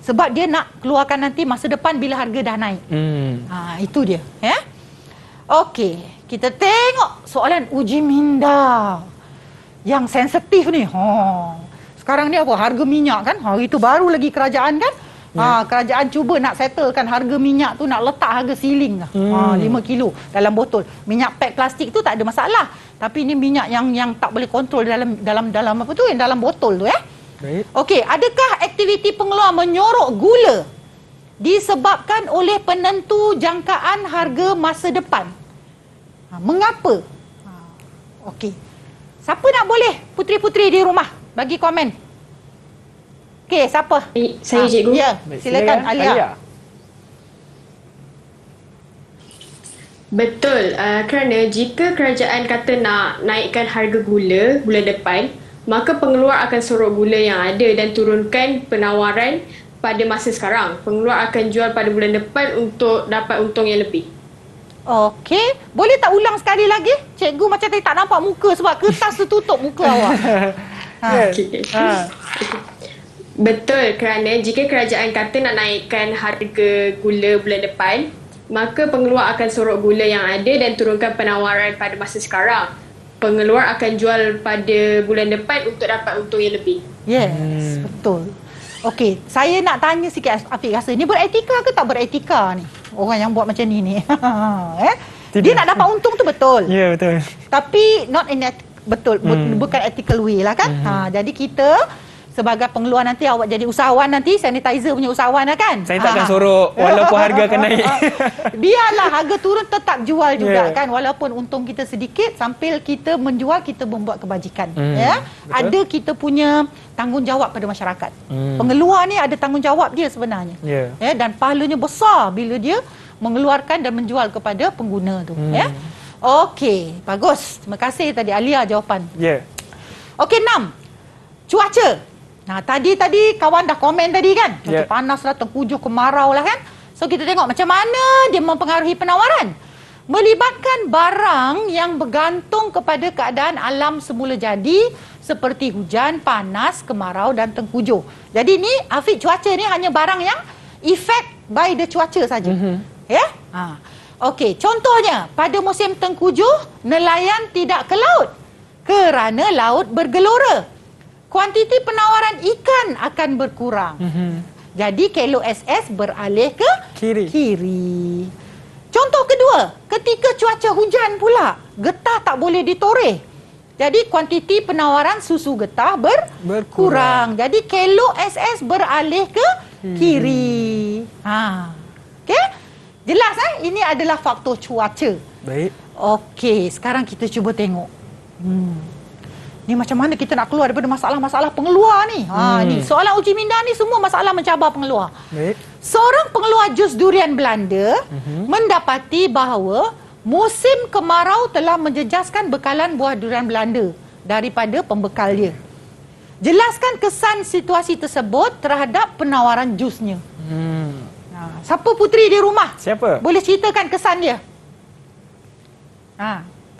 Sebab dia nak keluarkan nanti masa depan bila harga dah naik. Itu dia. Okey, kita tengok soalan uji minda. Yang sensitif ni. Sekarang ni apa? Harga minyak kan? Hari tu baru lagi kerajaan kan? Kerajaan cuba nak settlekan harga minyak tu, nak letak harga ceiling lah. 5 kilo dalam botol. Minyak pack plastik tu tak ada masalah. Tapi ini minyak yang tak boleh kontrol dalam apa tu, yang dalam botol tu Okey, adakah aktiviti pengeluar menyorok gula disebabkan oleh penentu jangkaan harga masa depan? Mengapa? Okey. Siapa nak boleh puteri-puteri di rumah bagi komen? Okey, siapa? Saya cikgu. Ya, silakan Alia. Betul, kerana jika kerajaan kata nak naikkan harga gula bulan depan, maka pengeluar akan sorok gula yang ada dan turunkan penawaran pada masa sekarang. Pengeluar akan jual pada bulan depan untuk dapat untung yang lebih. Okey, boleh tak ulang sekali lagi? Cikgu macam tadi tak nampak muka sebab kertas tertutup muka awak. Okay. Betul, kerana jika kerajaan kata nak naikkan harga gula bulan depan, maka pengeluar akan sorok gula yang ada dan turunkan penawaran pada masa sekarang. Pengeluar akan jual pada bulan depan untuk dapat untung yang lebih. Yes, betul. Okey, saya nak tanya sikit Afiq rasa ni beretika ke tak beretika ni? Orang yang buat macam ni. Dia nak dapat untung tu betul. Ya, betul. Tapi not in betul, bukan ethical way lah kan? Jadi kita sebagai pengeluar nanti awak jadi usahawan nanti, sanitizer punya usahawan lah kan? Saya takkan sorok walaupun harga akan naik. Biarlah harga turun tetap jual juga kan, walaupun untung kita sedikit, sambil kita menjual kita membuat kebajikan. Ya, ada kita punya tanggungjawab pada masyarakat. Pengeluar ni ada tanggungjawab dia sebenarnya. Ya, dan pahalanya besar bila dia mengeluarkan dan menjual kepada pengguna tu. Ya. Okey, bagus. Terima kasih tadi Alia jawapan. Ya. Okey, 6. Cuaca. Nah, tadi kawan dah komen tadi kan? Cuaca panas lah, tengkujuh, kemarau lah kan? So, kita tengok macam mana dia mempengaruhi penawaran. Melibatkan barang yang bergantung kepada keadaan alam semula jadi seperti hujan, panas, kemarau dan tengkujuh. Jadi ni, Afiq, cuaca ni hanya barang yang effect by the cuaca saja. Ya? Okey, contohnya, pada musim tengkujuh, nelayan tidak ke laut kerana laut bergelora. Kuantiti penawaran ikan akan berkurang. Jadi KLOSS beralih ke kiri. Contoh kedua, ketika cuaca hujan pula, getah tak boleh ditoreh. Jadi kuantiti penawaran susu getah berkurang. Jadi KLOSS beralih ke kiri. Okey? Jelas ini adalah faktor cuaca. Baik. Okey, sekarang kita cuba tengok. Ni macam mana kita nak keluar daripada masalah-masalah pengeluar ni? Ni soalan uji minda ni semua masalah mencabar pengeluar. Baik. Seorang pengeluar jus durian Belanda mendapati bahawa musim kemarau telah menjejaskan bekalan buah durian Belanda daripada pembekal dia. Jelaskan kesan situasi tersebut terhadap penawaran jusnya. Siapa puteri di rumah? Siapa? Boleh ceritakan kesan dia?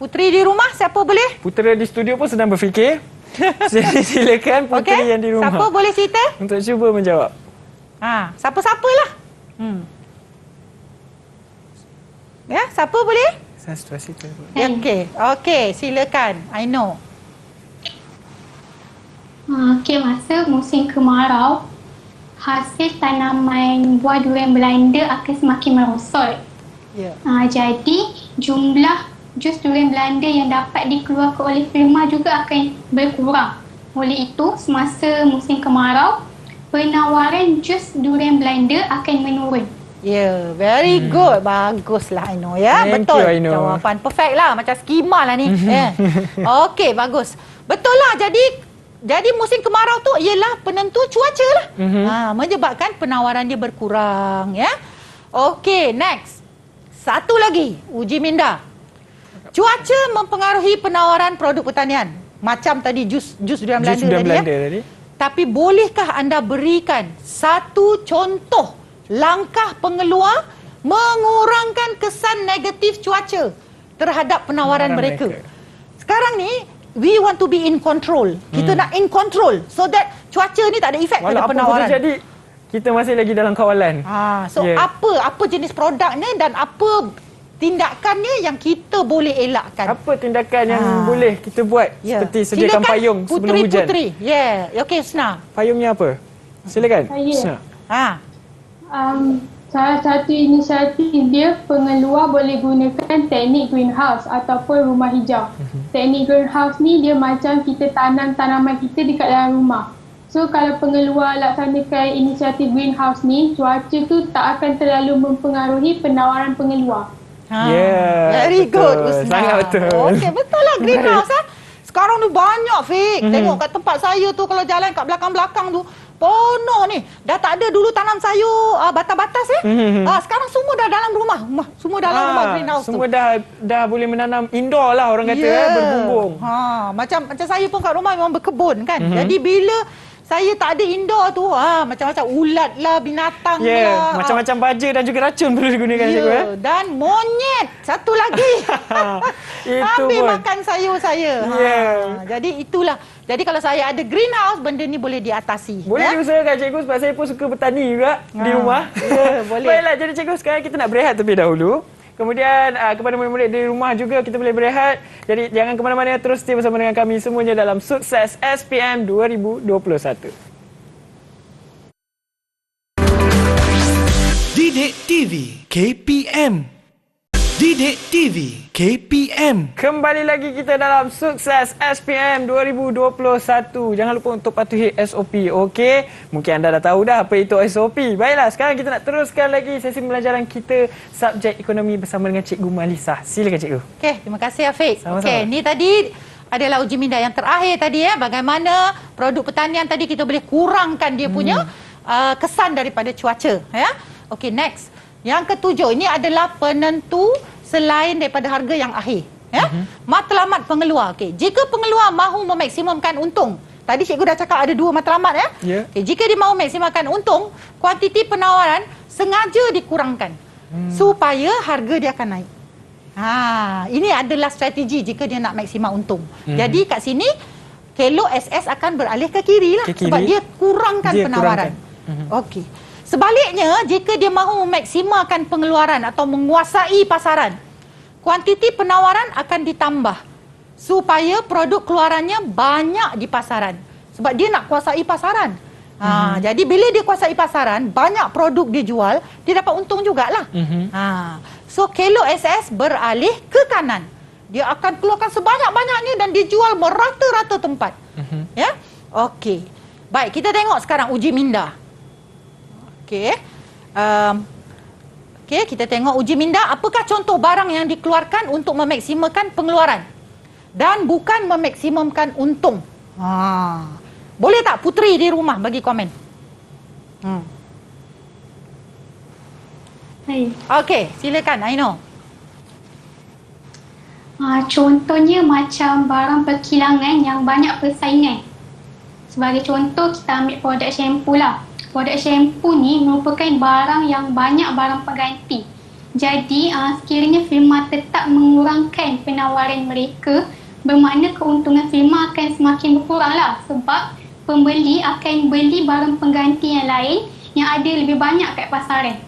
Puteri di rumah, siapa boleh? Putera di studio pun sedang berfikir. Silakan puteri yang di rumah. Siapa boleh cerita? Untuk cuba menjawab. Siapa-siapalah. Ya, siapa boleh? Situasi tu. Okey, silakan. I know. Okey, masa musim kemarau, hasil tanaman buah durian Belanda akan semakin merosot. Jadi, jumlah jus durian Belanda yang dapat dikeluarkan oleh firma juga akan berkurang. Oleh itu, semasa musim kemarau, penawaran jus durian Belanda akan menurun. Very good. Baguslah Aino ya. Thank betul. You, Aino. Jawapan perfect lah, macam skema lah ni. Okey, bagus. Betul lah. Jadi musim kemarau tu ialah penentu cuaca lah. Menyebabkan penawaran dia berkurang ya. Okey, next. Satu lagi, uji minda. Cuaca mempengaruhi penawaran produk pertanian. Macam tadi jus durian Belanda tadi. Tapi bolehkah anda berikan satu contoh langkah pengeluar mengurangkan kesan negatif cuaca terhadap penawaran mereka? Sekarang ni, we want to be in control. Kita nak in control so that cuaca ni tak ada efek pada penawaran. Jadi kita masih lagi dalam kawalan. Apa jenis produknya dan apa tindakannya yang kita boleh elakkan? Apa tindakan yang boleh kita buat? Seperti sediakan payung sebelum hujan. Puteri. Okey, Sna. Payungnya apa? Silakan. Saya. Sna. Salah satu inisiatif dia, pengeluar boleh gunakan teknik greenhouse ataupun rumah hijau. Teknik greenhouse ni dia macam kita tanam tanaman kita dekat dalam rumah. So kalau pengeluar laksanakan inisiatif greenhouse ni, cuaca tu tak akan terlalu mempengaruhi penawaran pengeluar. Very betul. good, Usna. Sangat betul. Okey, betul lah greenhouse. Sekarang tu banyak, Fik. Tengok kat tempat saya tu, kalau jalan kat belakang-belakang tu, penuh ni. Dah tak ada dulu tanam sayur batas-batas sekarang semua dah dalam rumah. Semua dalam rumah greenhouse semua tu. dah boleh menanam indoor lah orang kata berbumbung. Macam saya pun kat rumah memang berkebun kan. Jadi bila saya tak ada indoor tu, macam-macam ulat lah, binatang lah. Macam-macam baja dan juga racun perlu digunakan cikgu. Dan monyet satu lagi. Itu ambil pun makan sayur saya. Jadi itulah. Jadi kalau saya ada greenhouse, benda ni boleh diatasi. Boleh diusahakan cikgu, sebab saya pun suka bertani juga di rumah. Boleh. Baiklah, jadi cikgu sekarang kita nak berehat terlebih dahulu. Kemudian kepada murid-murid di rumah juga kita boleh berehat. Jadi jangan ke mana-mana, terus stay bersama dengan kami semuanya dalam Sukses SPM 2021. Didik TV KPM. Didik TV KPM. Kembali lagi kita dalam Sukses SPM 2021. Jangan lupa untuk patuhi SOP, okey? Mungkin anda dah tahu dah apa itu SOP. Baiklah, sekarang kita nak teruskan lagi sesi pembelajaran kita subjek ekonomi bersama dengan Cikgu Malisah. Silakan cikgu. Okey, terima kasih Afiq. Sama-sama. Okey, ni tadi adalah uji minda yang terakhir tadi bagaimana produk pertanian tadi kita boleh kurangkan dia punya kesan daripada cuaca Okey, next. Yang ketujuh, ini adalah penentu selain daripada harga yang akhir. Matlamat pengeluar. Okey, jika pengeluar mahu memaksimumkan untung. Tadi cikgu dah cakap ada dua matlamat Okey, jika dia mahu maksimalkan untung, kuantiti penawaran sengaja dikurangkan supaya harga dia akan naik. Ini adalah strategi jika dia nak maksimal untung. Jadi kat sini Kelo SS akan beralih ke kiri lah, sebab dia kurangkan penawaran. Okey. Sebaliknya, jika dia mahu memaksimalkan pengeluaran atau menguasai pasaran, kuantiti penawaran akan ditambah supaya produk keluarannya banyak di pasaran. Sebab dia nak kuasai pasaran. Jadi bila dia kuasai pasaran, banyak produk dia jual, dia dapat untung jugalah. So Kelo SS beralih ke kanan. Dia akan keluarkan sebanyak-banyaknya dan dijual merata-rata tempat. Okey. Baik, kita tengok sekarang uji minda. Okey. Kita tengok uji minda. Apakah contoh barang yang dikeluarkan untuk memaksimalkan pengeluaran dan bukan memaksimumkan untung? Boleh tak Putri di rumah bagi komen? Okey, silakan Aino. Contohnya macam barang perkilangan yang banyak persaingan. Sebagai contoh, kita ambil produk shampoo lah. Produk shampoo ni merupakan barang yang banyak barang pengganti. Jadi, sekiranya firma tetap mengurangkan penawaran mereka, bermakna keuntungan firma akan semakin berkurang lah. Sebab pembeli akan beli barang pengganti yang lain yang ada lebih banyak kat pasaran.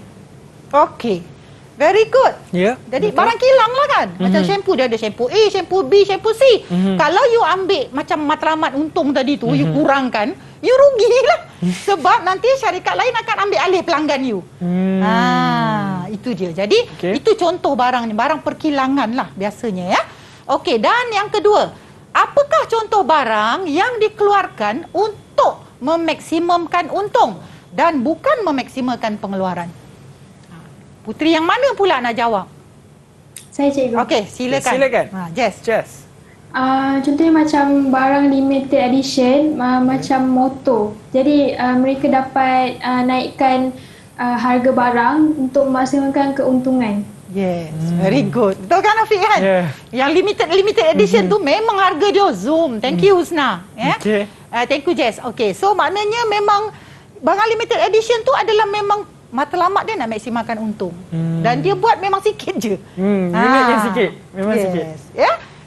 Okey. Very good. Jadi betul. Barang kilang lah kan. Macam shampoo, dia ada shampoo A, shampoo B, shampoo C. Kalau you ambil macam matlamat untung tadi tu, you kurangkan, you rugilah. Sebab nanti syarikat lain akan ambil alih pelanggan you. Itu dia. Jadi itu contoh barang ni, barang perkilangan lah biasanya Okey, dan yang kedua, apakah contoh barang yang dikeluarkan untuk memaksimumkan untung dan bukan memaksimalkan pengeluaran? Putri yang mana pula nak jawab? Saya cikgu. Okey, silakan. Silakan. Jess. Contohnya macam barang limited edition, macam motor. Jadi mereka dapat naikkan harga barang untuk memaksimalkan keuntungan. Yes, very good. Betul kan Afiq kan? Yang limited edition tu memang harga dia zoom. Thank you Husna. Thank you Jess. Okey, so maknanya memang barang limited edition tu adalah memang matlamat dia nak maksimalkan untung. Dan dia buat memang sikit je. Unitnya sikit. Memang sikit.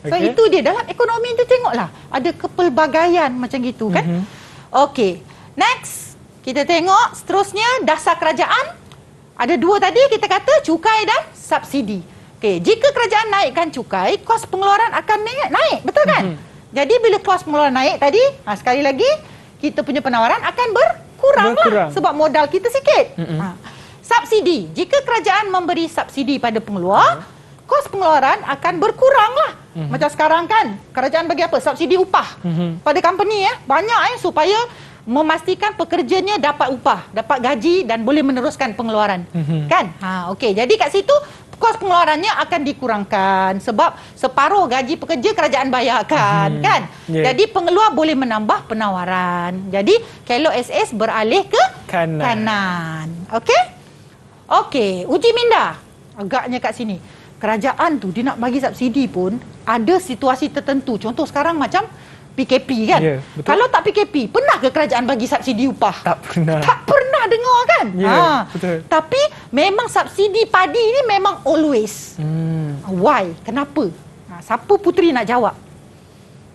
So itu dia. Dalam ekonomi tu tengoklah. Ada kepelbagaian macam gitu kan. Okey. Next. Kita tengok seterusnya dasar kerajaan. Ada dua tadi kita kata, cukai dan subsidi. Okey. Jika kerajaan naikkan cukai, kos pengeluaran akan naik. Betul kan? Jadi bila kos pengeluaran naik tadi, sekali lagi, kita punya penawaran akan berkurang lah, sebab modal kita sikit. Subsidi, jika kerajaan memberi subsidi pada pengeluar, kos pengeluaran akan berkurang lah. Macam sekarang kan, kerajaan bagi apa? Subsidi upah pada company banyak supaya memastikan pekerjanya dapat upah, dapat gaji dan boleh meneruskan pengeluaran. Kan? Okey, jadi kat situ kos pengeluarannya akan dikurangkan sebab separuh gaji pekerja kerajaan bayarkan, kan? Jadi pengeluar boleh menambah penawaran. Jadi Kellogg's SS beralih ke kanan. Okey, Uji Minda. Agaknya kat sini. Kerajaan tu dia nak bagi subsidi pun ada situasi tertentu. Contoh sekarang macam PKP kan? Kalau tak PKP, pernah ke kerajaan bagi subsidi upah? Tak pernah dengar kan? Betul. Tapi memang subsidi padi ni memang always. Why? Kenapa? Siapa Puteri nak jawab?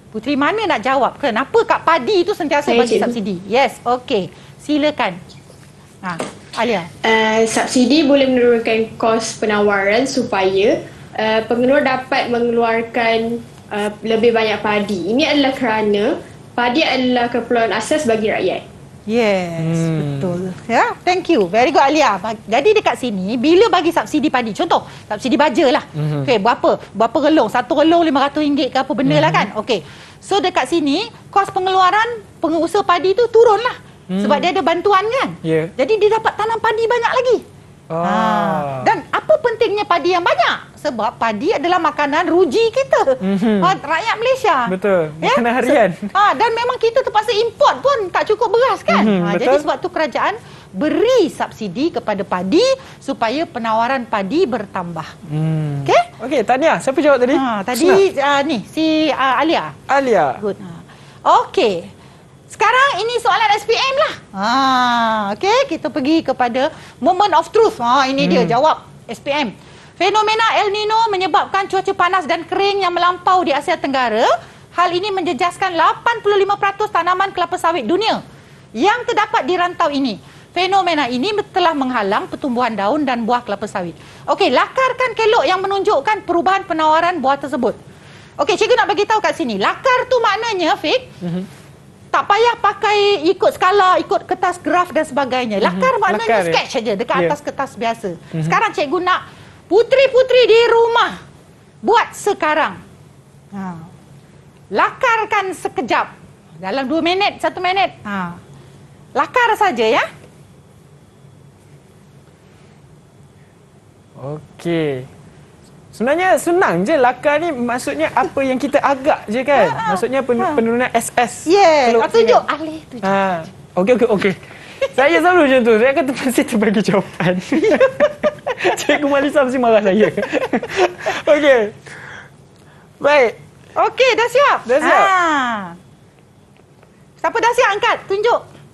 Puteri mana nak jawab? Kenapa kat padi tu sentiasa bagi subsidi? Yes, okey. Silakan. Alia. Subsidi boleh menurunkan kos penawaran supaya pengeluar dapat mengeluarkan lebih banyak padi. Ini adalah kerana padi adalah keperluan asas bagi rakyat. Yes, betul. Ya, thank you. Very good Alia. Jadi dekat sini bila bagi subsidi padi, contoh subsidi baja lah. Okey, berapa relung? Satu relung RM500 ke apa benda lah kan? Okey. So dekat sini kos pengeluaran pengusaha padi tu turun lah. Sebab dia ada bantuan kan? Jadi dia dapat tanam padi banyak lagi. Dan apa pentingnya padi yang banyak? Sebab padi adalah makanan ruji kita, rakyat Malaysia. Betul, makanan harian. Dan memang kita terpaksa import pun tak cukup beras kan. Jadi sebab tu kerajaan beri subsidi kepada padi supaya penawaran padi bertambah. Okey, Tania, siapa jawab tadi? Ni si Alia. Good. Okey. Sekarang ini soalan SPM lah. Okey, kita pergi kepada moment of truth. Ini dia jawab SPM. Fenomena El Nino menyebabkan cuaca panas dan kering yang melampau di Asia Tenggara. Hal ini menjejaskan 85% tanaman kelapa sawit dunia yang terdapat di rantau ini. Fenomena ini telah menghalang pertumbuhan daun dan buah kelapa sawit. Okey, lakarkan Kellogg yang menunjukkan perubahan penawaran buah tersebut. Okey, cikgu nak bagi tahu kat sini. Lakar tu maknanya, Fik, tak payah pakai ikut skala, ikut kertas graf dan sebagainya. Lakar maknanya sketch saja dekat atas kertas biasa. Sekarang cikgu nak puteri-puteri di rumah buat sekarang. Lakarkan sekejap. Dalam 2 minit, 1 minit. Lakar saja ya. Okey. Sebenarnya senang je. Lakar ni maksudnya apa yang kita agak je kan. Maksudnya penurunan SS. Tunjuk alih tu. Okey. Saya selalu macam tu. Saya kata mesti terbagi jawapan. Cikgu Malisa mesti marah saya. Okey. Baik. Okey, dah siap? Dah siap. Siapa dah siap angkat?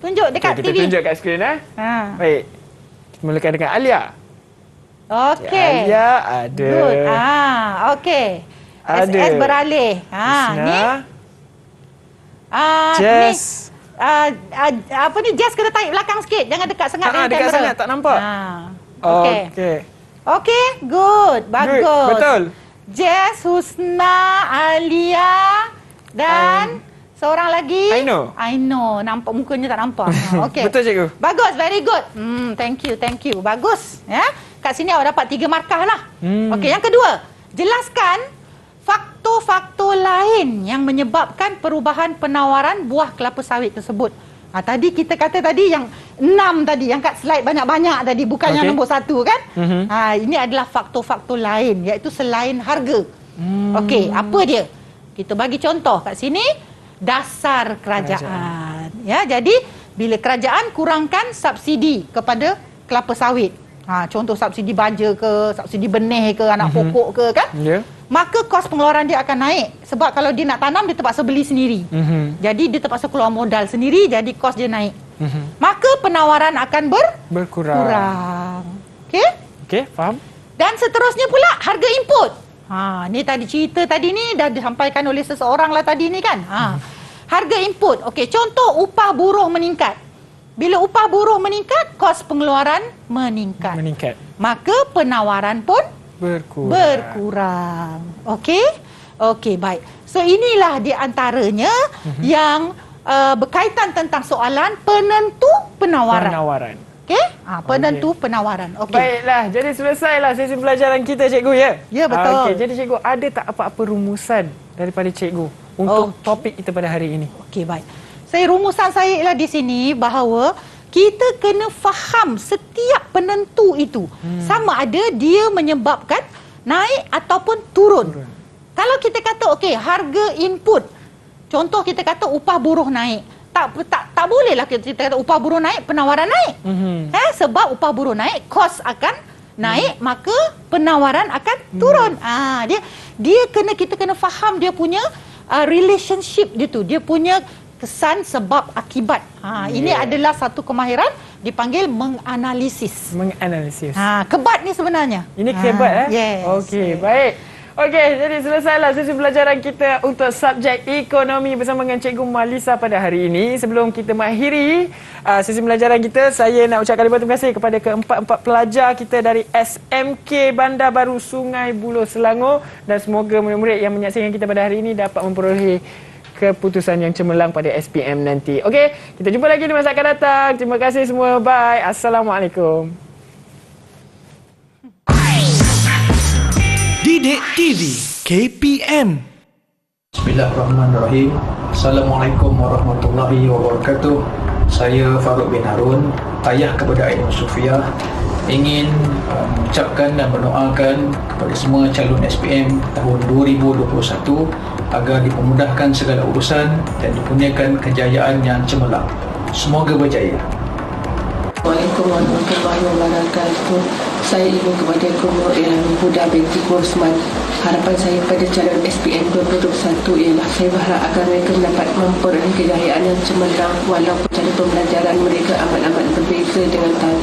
Tunjuk dekat TV. Kita tunjuk kat skrin Baik. Kita mulakan dengan Alia. Okey. Alia ada. Good. Okey. SS beralih. Ni. Jess. Apa ni, Jess kena tarik belakang sikit. Jangan dekat sangat dengan dekat kamera. sangat tak nampak. Okey, good. Bagus. Betul. Jess, Husna, Alia dan seorang lagi. Aino. Nampak mukanya tak nampak. Okey. Betul cikgu. Bagus, very good. Thank you. Bagus. Ya. Kat sini awak dapat 3 markah lah. Okey, yang kedua. Jelaskan faktor-faktor lain yang menyebabkan perubahan penawaran buah kelapa sawit tersebut. Tadi kita kata tadi yang 6 tadi, yang kat slide banyak-banyak tadi, bukan yang nombor 1 kan? Ini adalah faktor-faktor lain, iaitu selain harga. Okey, apa dia? Kita bagi contoh kat sini, dasar kerajaan. Ya, jadi bila kerajaan kurangkan subsidi kepada kelapa sawit. Contoh subsidi baja ke, subsidi benih ke, anak pokok ke kan? Maka kos pengeluaran dia akan naik. Sebab kalau dia nak tanam, dia terpaksa beli sendiri. Jadi dia terpaksa keluar modal sendiri, jadi kos dia naik. Maka penawaran akan berkurang. Okey, faham. Dan seterusnya pula harga input. Ni tadi cerita tadi ni dah disampaikan oleh seseorang lah tadi ni kan. Harga input. Okey, contoh upah buruh meningkat. Bila upah buruh meningkat, kos pengeluaran meningkat. Maka penawaran pun berkurang. Okey, baik. So inilah di antaranya yang berkaitan tentang soalan penentu penawaran. Okey? Penentu penawaran. Okey. Baiklah, jadi selesailah sesi pelajaran kita cikgu ya. Ya, betul. Okey, jadi cikgu ada tak apa-apa rumusan daripada cikgu untuk topik kita pada hari ini? Okey, baik. Rumusan saya ialah di sini bahawa kita kena faham setiap penentu itu. Sama ada dia menyebabkan naik ataupun turun. Kalau kita kata okey, harga input, contoh kita kata upah buruh naik. Tak bolehlah kita kata upah buruh naik, penawaran naik. Sebab upah buruh naik, kos akan naik, maka penawaran akan turun. Kita kena faham dia punya relationship dia tu. Dia punya kesan sebab akibat. Ini adalah satu kemahiran dipanggil menganalisis. Kebat ni sebenarnya. Ini kebat Yes. Okey, baik. Okey, jadi selesailah sesi pelajaran kita untuk subjek ekonomi bersama dengan Cikgu Malisa pada hari ini. Sebelum kita mengakhiri sesi pelajaran kita, saya nak ucapkan terima kasih kepada keempat-empat pelajar kita dari SMK Bandar Baru Sungai Buloh Selangor, dan semoga murid-murid yang menyaksikan kita pada hari ini dapat memperoleh keputusan yang cemerlang pada SPM nanti. Okey, kita jumpa lagi di masa akan datang. Terima kasih semua. Bye. Assalamualaikum. Didik TV KPM. Bismillahirrahmanirrahim. Assalamualaikum warahmatullahi wabarakatuh. Saya Farouk bin Harun, ayah kepada Ainul Sufiah, ingin mengucapkan dan mendoakan kepada semua calon SPM tahun 2021 agar dipermudahkan segala urusan dan dikurniakan kejayaan yang cemerlang. Semoga berjaya. Assalamualaikum warahmatullahi wabarakatuh. Saya ibu kepada Guru Ilham Huda binti Kursman. Harapan saya pada calon SPM 2021 ialah saya berharap agar mereka dapat memperoleh kejayaan yang cemerlang walaupun cara pembelajaran mereka amat-amat berbeza dengan tahun